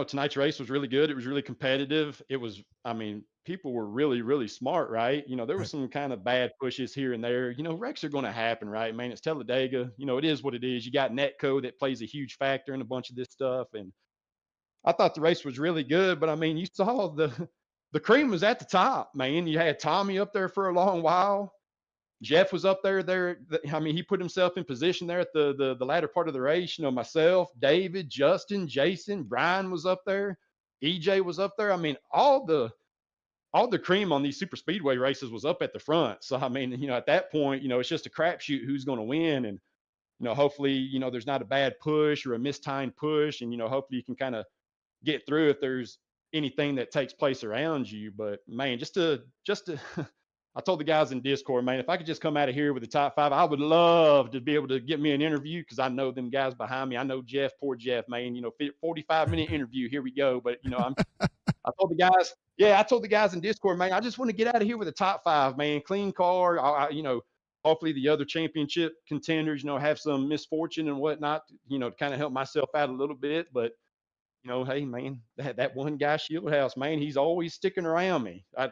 tonight's race was really good. It was really competitive. It was, I mean, people were really, really smart, right? There was Right. some kind of bad pushes here and there. Wrecks are going to happen, right? Man, it's Talladega. It is what it is. You got Netco that plays a huge factor in a bunch of this stuff. And I thought the race was really good, but I mean, you saw the cream was at the top, man. You had Tommy up there for a long while. Jeff was up there. I mean, he put himself in position there at the latter part of the race. Myself, David, Justin, Jason, Brian was up there. EJ was up there. I mean, all the cream on these super speedway races was up at the front. So I mean, at that point, it's just a crapshoot who's going to win, and hopefully, there's not a bad push or a mistimed push, and hopefully you can kind of get through if there's anything that takes place around you. But man, just to I told the guys in Discord, man, if I could just come out of here with the top 5, I would love to be able to get me an interview, because I know them guys behind me. I know Jeff, poor Jeff, man. 45-minute interview, here we go. But I told the guys, yeah, I told the guys in Discord, man, I just want to get out of here with a top 5, man. Clean car, hopefully the other championship contenders, have some misfortune and whatnot, to kind of help myself out a little bit. But, hey, man, that one guy, Shieldhouse, man, he's always sticking around me. I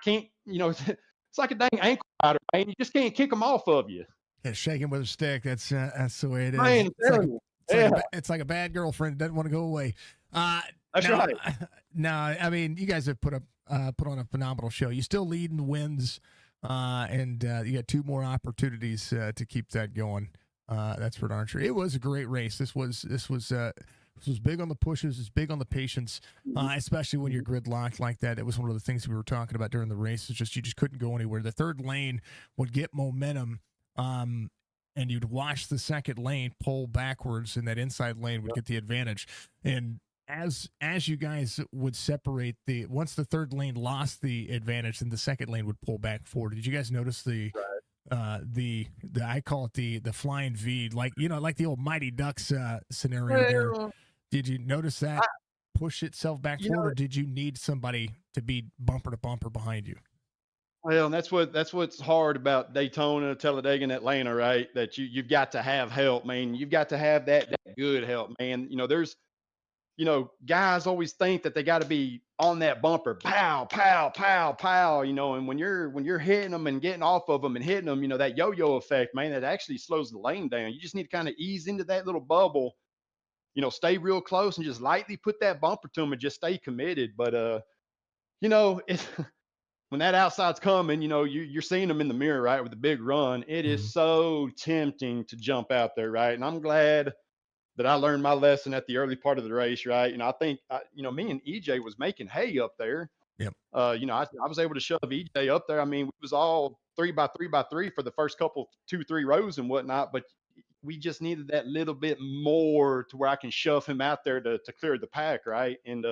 can't, it's like a dang ankle biter, man. You just can't kick them off of you. Yeah, shaking with a stick. That's the way it is. Man, It's like a bad girlfriend that doesn't want to go away. That's now, right. No, I mean, you guys have put on a phenomenal show. You still lead in the wins, and you got 2 more opportunities to keep that going. That's for darn sure. It was a great race. This was big on the pushes. It's big on the patience, especially when you're gridlocked like that. It was one of the things we were talking about during the race. It's just you just couldn't go anywhere. The third lane would get momentum. And you'd watch the second lane pull backwards, and that inside lane would get the advantage. And as you guys would separate once the third lane lost the advantage, then the second lane would pull back forward. Did you guys notice the I call it the flying V, like the old Mighty Ducks scenario there? Did you notice that push itself back forward, or did you need somebody to be bumper to bumper behind you? Well, and that's what's hard about Daytona, Talladega, and Atlanta, right? That you've got to have help, man. You've got to have that good help, man. There's, guys always think that they got to be on that bumper, pow, pow, pow, pow, and when you're hitting them and getting off of them and hitting them, that yo-yo effect, man, that actually slows the lane down. You just need to kind of ease into that little bubble, stay real close and just lightly put that bumper to them and just stay committed. But, it's when that outside's coming, you're seeing them in the mirror, right, with the big run. It is so tempting to jump out there, right? And I'm glad that I learned my lesson at the early part of the race, right? I think, me and EJ was making hay up there. Yep. I was able to shove EJ up there. I mean, we was all 3x3x3 for the first couple 2-3 rows and whatnot, but we just needed that little bit more to where I can shove him out there to clear the pack, right? And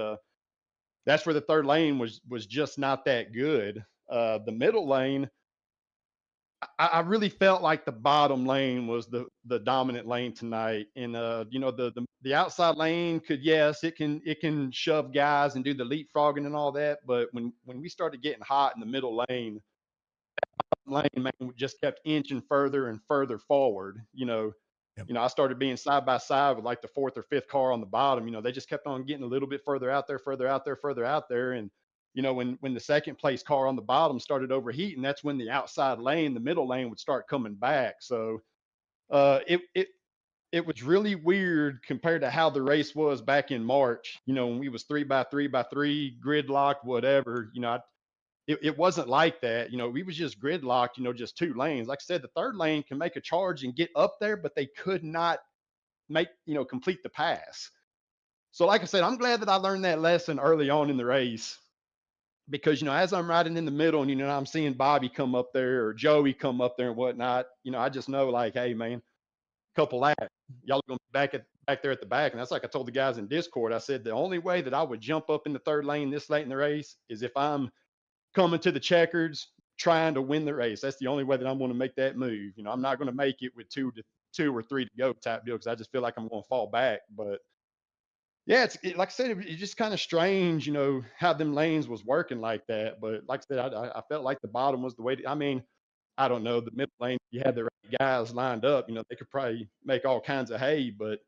that's where the third lane was just not that good. The middle lane, I really felt like the bottom lane was the dominant lane tonight. And the outside lane it can shove guys and do the leapfrogging and all that. But when we started getting hot in the middle lane, man just kept inching further and further forward. Yep. I started being side by side with like the 4th or 5th car on the bottom. They just kept on getting a little bit further out there, further out there, further out there. And, when the second place car on the bottom started overheating, that's when the outside lane, the middle lane would start coming back. So it was really weird compared to how the race was back in March, when we was 3x3x3 gridlocked, whatever, it wasn't like that. We was just gridlocked, just 2 lanes. Like I said, the third lane can make a charge and get up there, but they could not complete the pass. So like I said, I'm glad that I learned that lesson early on in the race because, as I'm riding in the middle and, I'm seeing Bobby come up there or Joey come up there and whatnot, I just know like, hey man, couple laps, y'all are going to be back there at the back. And that's like I told the guys in Discord. I said, the only way that I would jump up in the third lane this late in the race is if I'm coming to the checkers, trying to win the race. That's the only way that I'm going to make that move. I'm not going to make it with 2 or 3 to go type deal because I just feel like I'm going to fall back. But yeah, like I said, it's just kind of strange, how them lanes was working like that. But like I said, I felt like the bottom was the way. I don't know, the middle lane. You had the right guys lined up. They could probably make all kinds of hay, but.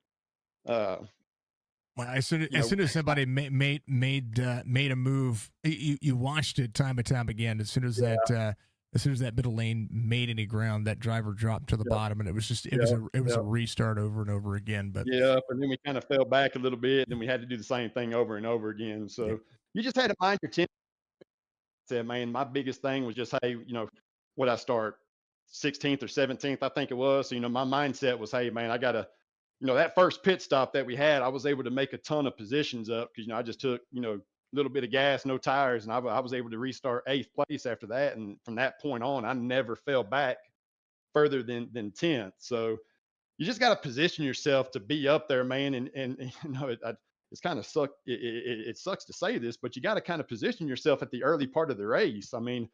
Well, as soon as somebody made a move, you watched it time and time again. As soon as that middle lane made any ground, that driver dropped to the bottom, and it was a restart over and over again. But and then we kind of fell back a little bit, and then we had to do the same thing over and over again. So you just had to mind your tendency. Said, man, my biggest thing was just, hey, what I start 16th or 17th, I think it was. So, my mindset was, hey, man, I gotta. That first pit stop that we had, I was able to make a ton of positions up because, I just took, a little bit of gas, no tires, and I was able to restart 8th place after that. And from that point on, I never fell back further than 10th. So you just got to position yourself to be up there, man. And it's kind of it sucks to say this, but you got to kind of position yourself at the early part of the race. I mean,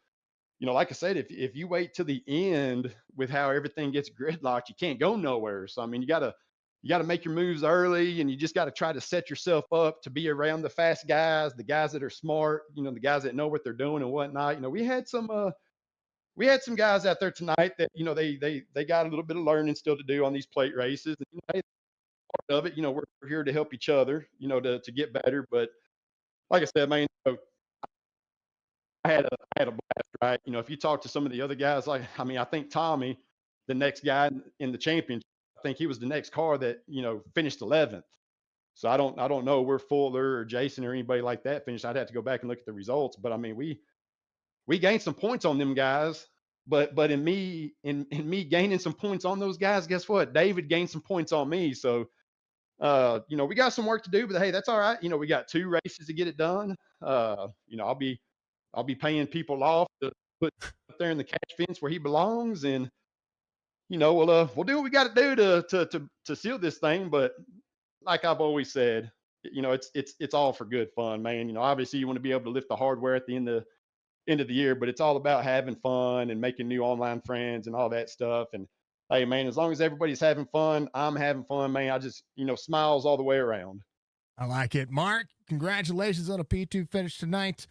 like I said, if you wait till the end with how everything gets gridlocked, you can't go nowhere. So, I mean, you got to make your moves early, and you just got to try to set yourself up to be around the fast guys, the guys that are smart, the guys that know what they're doing and whatnot. We had some we had some guys out there tonight that, they got a little bit of learning still to do on these plate races. And, hey, part of it, we're here to help each other, to get better. But like I said, man, I had a blast, right? If you talk to some of the other guys, I think Tommy, the next guy in the championship, I think he was the next car that, finished 11th. So I don't know where Fuller or Jason or anybody like that finished. I'd have to go back and look at the results. But I mean, we gained some points on them guys. But in me gaining some points on those guys, guess what? David gained some points on me. So we got some work to do, but hey, that's all right. We got 2 races to get it done. I'll be paying people off to put up there in the catch fence where he belongs, and we'll do what we got to do to seal this thing. But like I've always said, it's all for good fun, man. Obviously you want to be able to lift the hardware at the end of the year, but it's all about having fun and making new online friends and all that stuff. And hey, man, as long as everybody's having fun, I'm having fun, man. I just, smiles all the way around. I like it. Mark, congratulations on a P2 finish tonight.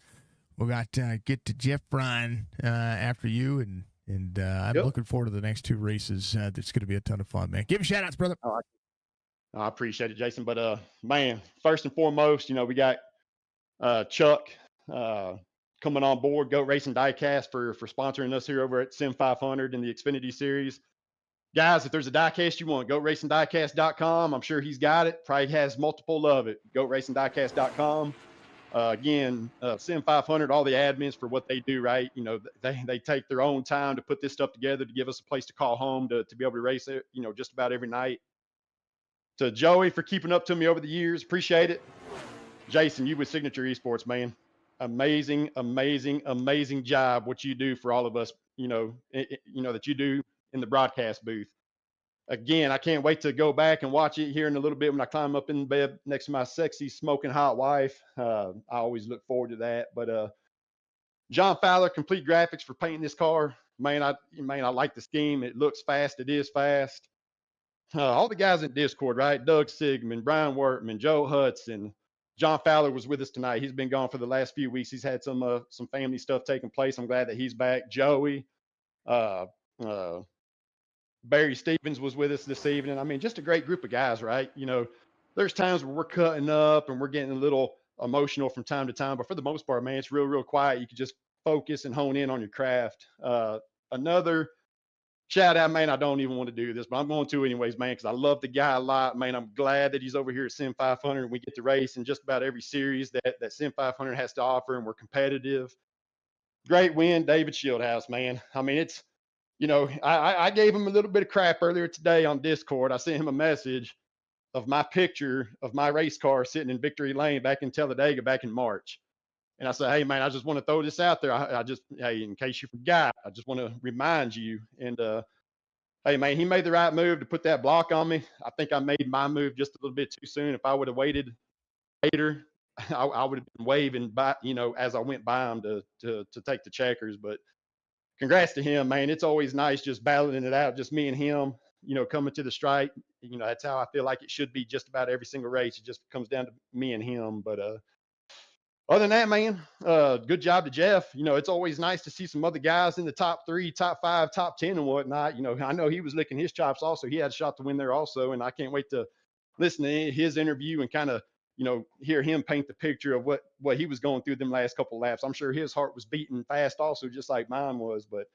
We'll got get to Jeff Bryan after you, and I'm looking forward to the next 2 races. It's going to be a ton of fun, man. Give him shout outs, brother. I appreciate it, Jason. But man, first and foremost, we got Chuck coming on board, Goat Racing Diecast for sponsoring us here over at SIM500 in the Xfinity series. Guys, if there's a diecast you want, goatracingdiecast.com. I'm sure he's got it. Probably has multiple of it. Goatracingdiecast.com. Again, SIM500, all the admins for what they do, right? They take their own time to put this stuff together to give us a place to call home to be able to race it, just about every night. To Joey for keeping up to me over the years. Appreciate it. Jason, you with Signature Esports, man. Amazing, amazing, amazing job what you do for all of us, that you do in the broadcast booth. Again, I can't wait to go back and watch it here in a little bit when I climb up in bed next to my sexy, smoking hot wife. I always look forward to that. But John Fowler, Complete Graphics, for painting this car. Man, I like the scheme. It looks fast. It is fast. All the guys in Discord, right? Doug Sigmund, Brian Wortman, Joe Hudson. John Fowler was with us tonight. He's been gone for the last few weeks. He's had some family stuff taking place. I'm glad that he's back. Joey, Barry Stevens was with us this evening. I mean, just a great group of guys, right? There's times where we're cutting up and we're getting a little emotional from time to time, but for the most part, man, it's real, real quiet. You can just focus and hone in on your craft. Another shout out, man, I don't even want to do this, but I'm going to anyways, man, because I love the guy a lot, man. I'm glad that he's over here at SIM500 and we get to race in just about every series that SIM500 has to offer, and we're competitive. Great win, David Shieldhouse, man. I mean, it's, I gave him a little bit of crap earlier today on Discord. I sent him a message of my picture of my race car sitting in Victory Lane back in Talladega back in March. And I said, hey, man, I just want to throw this out there. Hey, in case you forgot, I just want to remind you. And, hey, man, he made the right move to put that block on me. I think I made my move just a little bit too soon. If I would have waited later, I would have been waving by, as I went by him to take the checkers. But congrats to him, man. It's always nice just battling it out, just me and him, coming to the stripe. That's how I feel like it should be just about every single race. It just comes down to me and him. But other than that, man, good job to Jeff. It's always nice to see some other guys in the top 3, top 5, top 10 and whatnot. I know he was licking his chops also. He had a shot to win there also. And I can't wait to listen to his interview and kind of, hear him paint the picture of what he was going through them last couple of laps. I'm sure his heart was beating fast also, just like mine was. But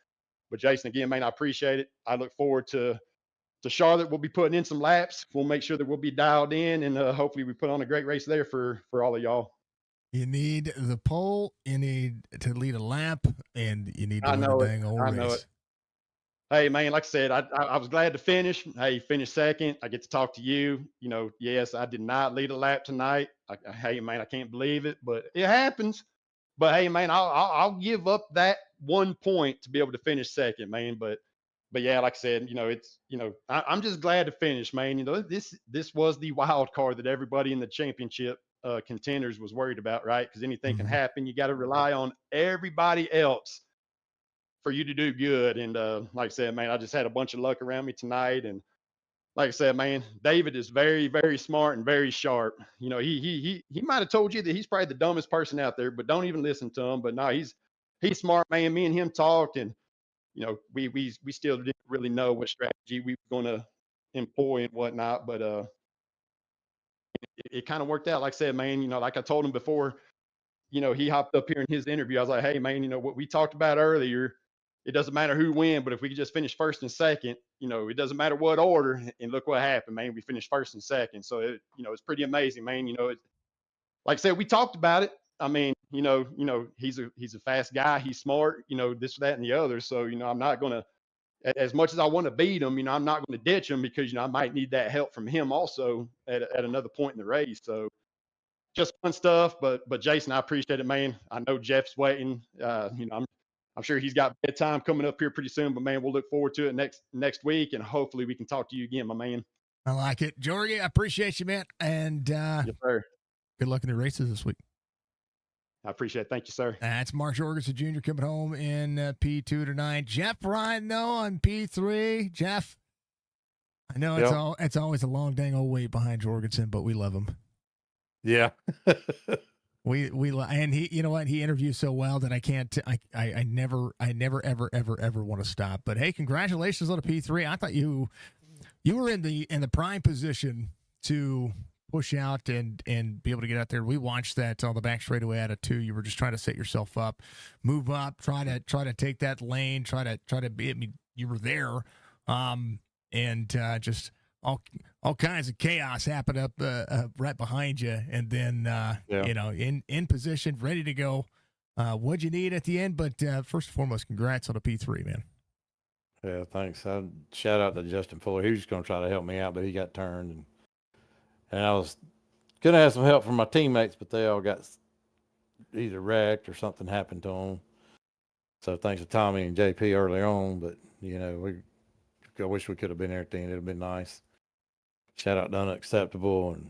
Jason, again, man, I appreciate it. I look forward to Charlotte. We'll be putting in some laps. We'll make sure that we'll be dialed in, and hopefully we put on a great race there for all of y'all. You need the pole, you need to lead a lap, and you need to win a dang old race. I know it. Hey, man, like I said, I was glad to finish. Hey, finish second. I get to talk to you. Yes, I did not lead a lap tonight. Hey, man, I can't believe it, but it happens. But hey, man, I'll give up that 1 point to be able to finish second, man. But yeah, like I said, it's I'm just glad to finish, man. This was the wild card that everybody in the championship contenders was worried about, right? Because anything can happen. You got to rely on everybody else for you to do good. And like I said, man, I just had a bunch of luck around me tonight. And like I said, man, David is very, very smart and very sharp. He might have told you that he's probably the dumbest person out there, but don't even listen to him. But no, he's smart, man. Me and him talked, and we still didn't really know what strategy we were going to employ and whatnot, but it kind of worked out. Like I said, man, like I told him before, he hopped up here in his interview. I was like, hey, man, what we talked about earlier, it doesn't matter who win, but if we could just finish first and second, it doesn't matter what order. And look what happened, man. We finished first and second. So, it's pretty amazing, man. Like I said, we talked about it. I mean, he's a fast guy. He's smart, this, that, and the other. So, I'm not going to, as much as I want to beat him, I'm not going to ditch him because, I might need that help from him also at another point in the race. So just fun stuff. But Jason, I appreciate it, man. I know Jeff's waiting. I'm sure he's got bedtime coming up here pretty soon, but man, we'll look forward to it next week. And hopefully we can talk to you again, my man. I like it. Jorgie, I appreciate you, man. And yes, sir. Good luck in the races this week. I appreciate it. Thank you, sir. That's Mark Jorgensen Jr. coming home in P2 tonight. Jeff Ryan, though, on P3. Jeff, I know it's always a long dang old wait behind Jorgensen, but we love him. Yeah. And he, you know what? He interviews so well that I never ever want to stop. But hey, congratulations on the P3. I thought you were in the prime position to push out and be able to get out there. We watched that on the back straightaway out of 2. You were just trying to set yourself up, move up, try to take that lane, try to be. I mean, you were there, and just all kinds of chaos happened up right behind you, and then in position, ready to go. What'd you need at the end? But first and foremost, congrats on the P3, man. Yeah, thanks. Shout out to Justin Fuller. He was just going to try to help me out, but he got turned. And I was going to have some help from my teammates, but they all got either wrecked or something happened to them. So thanks to Tommy and JP early on, but, I wish we could have been there at the end. It would have been nice. Shout out to Unacceptable and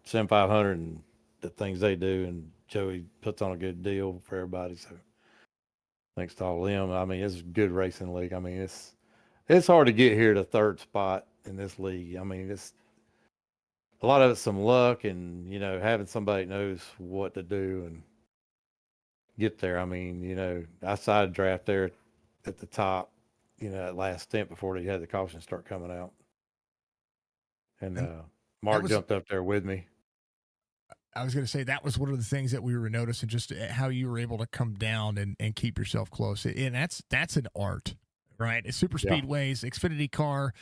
SIM500 and the things they do. And Joey puts on a good deal for everybody. So thanks to all of them. I mean, it's a good racing league. I mean, it's hard to get here to third spot in this league. I mean, a lot of it's some luck and, having somebody that knows what to do and get there. I mean, I side draft there at the top, that last stint before they had the cautions start coming out. And Mark jumped up there with me. I was going to say that was one of the things that we were noticing, just how you were able to come down and keep yourself close. And that's an art, right? It's super speedways, Xfinity car,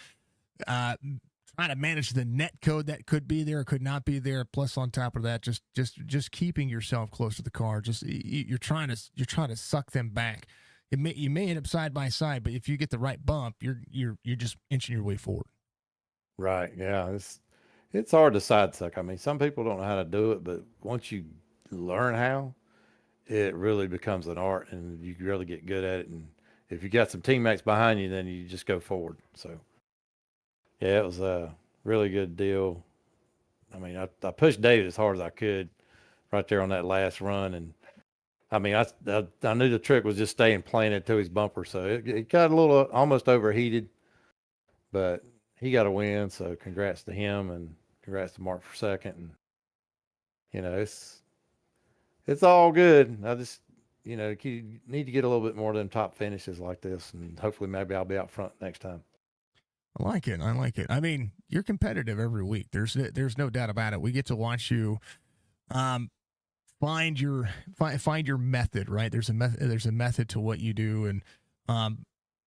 trying to manage the net code that could be there or could not be there. Plus, on top of that, just keeping yourself close to the car. Just you're trying to suck them back. You may end up side by side, but if you get the right bump, you're just inching your way forward. Right. Yeah. It's hard to side suck. I mean, some people don't know how to do it, but once you learn how, it really becomes an art and you really get good at it. And if you got some teammates behind you, then you just go forward. So yeah, it was a really good deal. I mean, I pushed David as hard as I could right there on that last run. And I mean, I knew the trick was just staying planted to his bumper. So it got a little almost overheated, but he got a win. So congrats to him and congrats to Mark for second. And, it's all good. I just, you need to get a little bit more of them top finishes like this. And hopefully maybe I'll be out front next time. I like it. I mean, you're competitive every week. There's no doubt about it. We get to watch you find your method, right? There's a method to what you do, and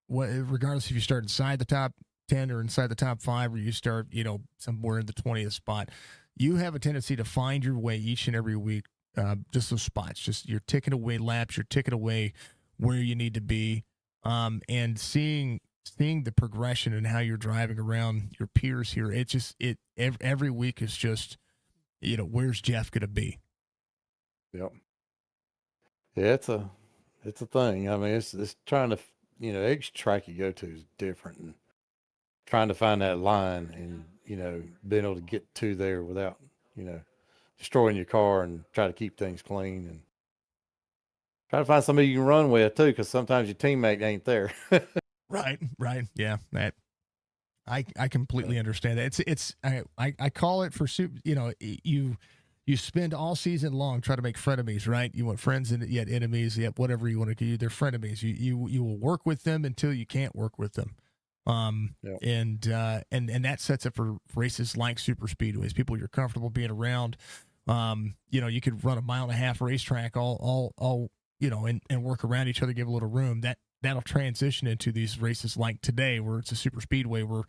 regardless if you start inside the top 10 or inside the top 5, or you start somewhere in the 20th spot, you have a tendency to find your way each and every week. Just those spots, just you're ticking away laps, you're ticking away where you need to be, and seeing the progression and how you're driving around your peers here. Every week is just, where's Jeff going to be? Yep. Yeah, it's a thing. I mean, it's trying to, each track you go to is different, and trying to find that line and, being able to get to there without, destroying your car, and try to keep things clean and try to find somebody you can run with too, because sometimes your teammate ain't there. Right. Yeah, that I completely understand that. I call it for you you spend all season long trying to make frenemies, right? You want friends and yet enemies, yet whatever you want to do, they're frenemies. You will work with them until you can't work with them. Yep. And that sets up for races like super speedways, people you're comfortable being around. You could run a 1.5 mile racetrack all and work around each other, give a little room. That'll transition into these races like today, where it's a super speedway, where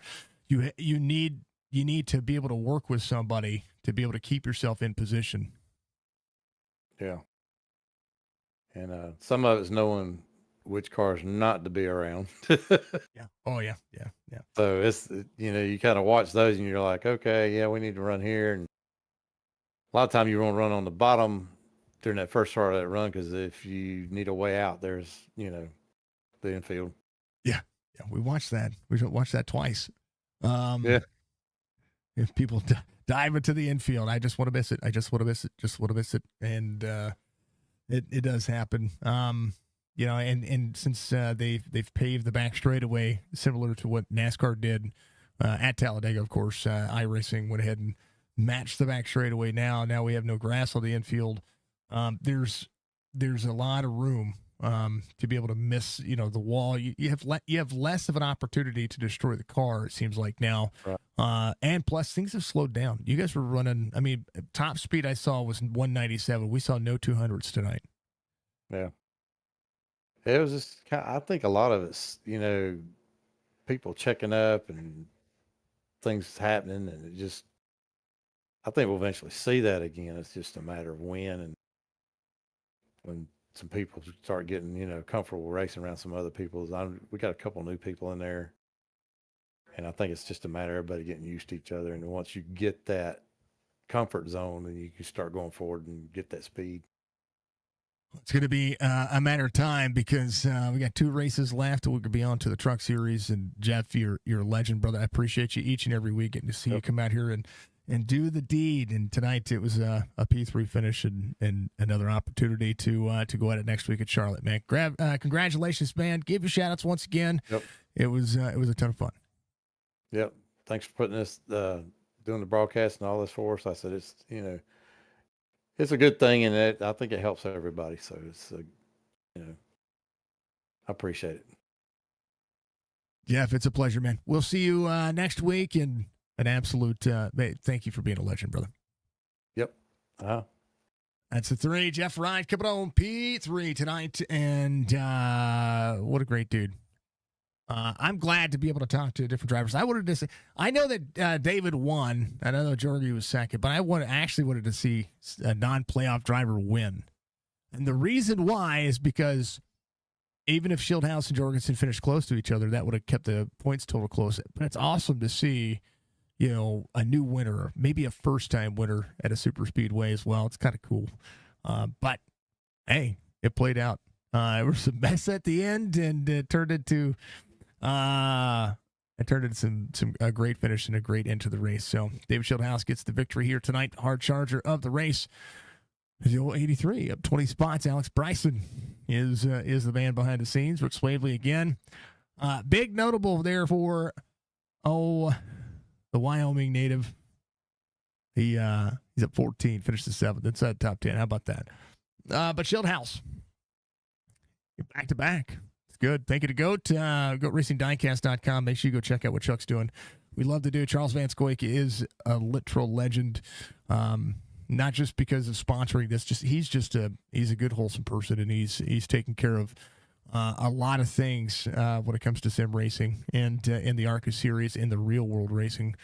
you need to be able to work with somebody to be able to keep yourself in position. Yeah. And some of it's knowing which cars not to be around. Yeah. Oh yeah. Yeah. Yeah. So it's, you kind of watch those and you're like, okay, yeah, we need to run here. And a lot of time you want to run on the bottom during that first part of that run, because if you need a way out, there's, the infield. Yeah. Yeah. We watched that. We watched that twice. Yeah. If people dive into the infield, I just want to miss it. I just want to miss it. Just want to miss it. And it does happen. And since they've paved the back straightaway, similar to what NASCAR did at Talladega, of course, iRacing went ahead and matched the back straightaway. Now we have no grass on the infield. There's a lot of room to be able to miss, the wall. You have less of an opportunity to destroy the car, it seems like now. Right. And plus, things have slowed down. You guys were running. I mean, top speed I saw was 197. We saw no 200s tonight. Yeah. It was just I think a lot of it's, people checking up and things happening, and I think we'll eventually see that again. It's just a matter of when, and when some people start getting, comfortable racing around some other people. We got a couple new people in there, and I think it's just a matter of everybody getting used to each other. And once you get that comfort zone, then you can start going forward and get that speed. It's going to be a matter of time, because we got 2 races left. We're going to be on to the Truck Series. And Jeff, you're a legend, brother. I appreciate you each and every week, getting to see you come out here and do the deed. And tonight it was a P3 finish and another opportunity to go at it next week at Charlotte, man. Congratulations, man. Give your shout outs once again. Yep. It was a ton of fun. Yep. Thanks for putting this, doing the broadcast and all this for us. I said, it's a good thing, and I think it helps everybody. So it's, I appreciate it. Jeff, it's a pleasure, man. We'll see you next week, and an absolute thank you for being a legend, brother. Yep. That's the 3. Jeff Ryan coming on P3 tonight, and what a great dude. I'm glad to be able to talk to different drivers. I know that David won. I know Jorgie was second, but I actually wanted to see a non-playoff driver win. And the reason why is because even if Schildhouse and Jorgensen finished close to each other, that would have kept the points total close. But it's awesome to see, a new winner, maybe a first-time winner at a super speedway as well. It's kind of cool. But, hey, it played out. There was some mess at the end, and it turned into a great finish and a great end to the race. So David Schildhouse gets the victory here tonight. Hard charger of the race. The old 83 up 20 spots. Alex Bryson is the man behind the scenes. Rick Swavely again. Big notable there for the Wyoming native. He's at 14, finished the 7th. Inside the top 10. How about that? But Schildhouse, back to back. It's good. Thank you to Goat. GoatRacingDiecast.com. Make sure you go check out what Chuck's doing. We love to do it. Charles Van Scoyk is a literal legend. Not just because of sponsoring this, he's a good, wholesome person, and he's taking care of a lot of things when it comes to sim racing and in the ARCA series, in the real world racing,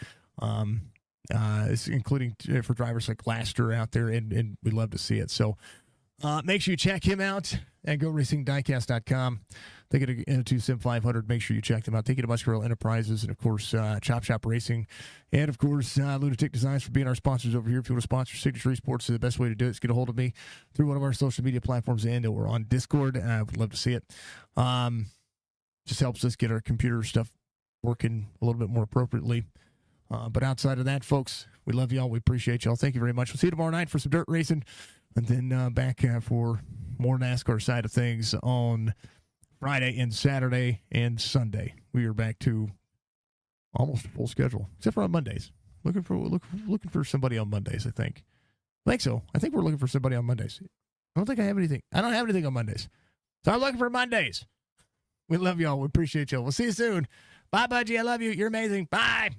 including for drivers like Laster out there, and we love to see it. So make sure you check him out at GoRacingDiecast.com. They get into SIM500. Make sure you check them out. Take it to Muscarell Enterprises, and, of course, Chop Shop Racing. And, of course, Lunatic Designs for being our sponsors over here. If you want to sponsor Signature Esports, the best way to do it is get a hold of me through one of our social media platforms, and we're on Discord. I would love to see it. Just helps us get our computer stuff working a little bit more appropriately. But outside of that, folks, we love y'all. We appreciate y'all. Thank you very much. We'll see you tomorrow night for some dirt racing, and then back for more NASCAR side of things on Friday and Saturday and Sunday. We are back to almost a full schedule, except for on Mondays. Looking for somebody on Mondays, I think. I think so. I think we're looking for somebody on Mondays. I don't think I have anything. I don't have anything on Mondays. So I'm looking for Mondays. We love y'all. We appreciate y'all. We'll see you soon. Bye, Budgie. I love you. You're amazing. Bye.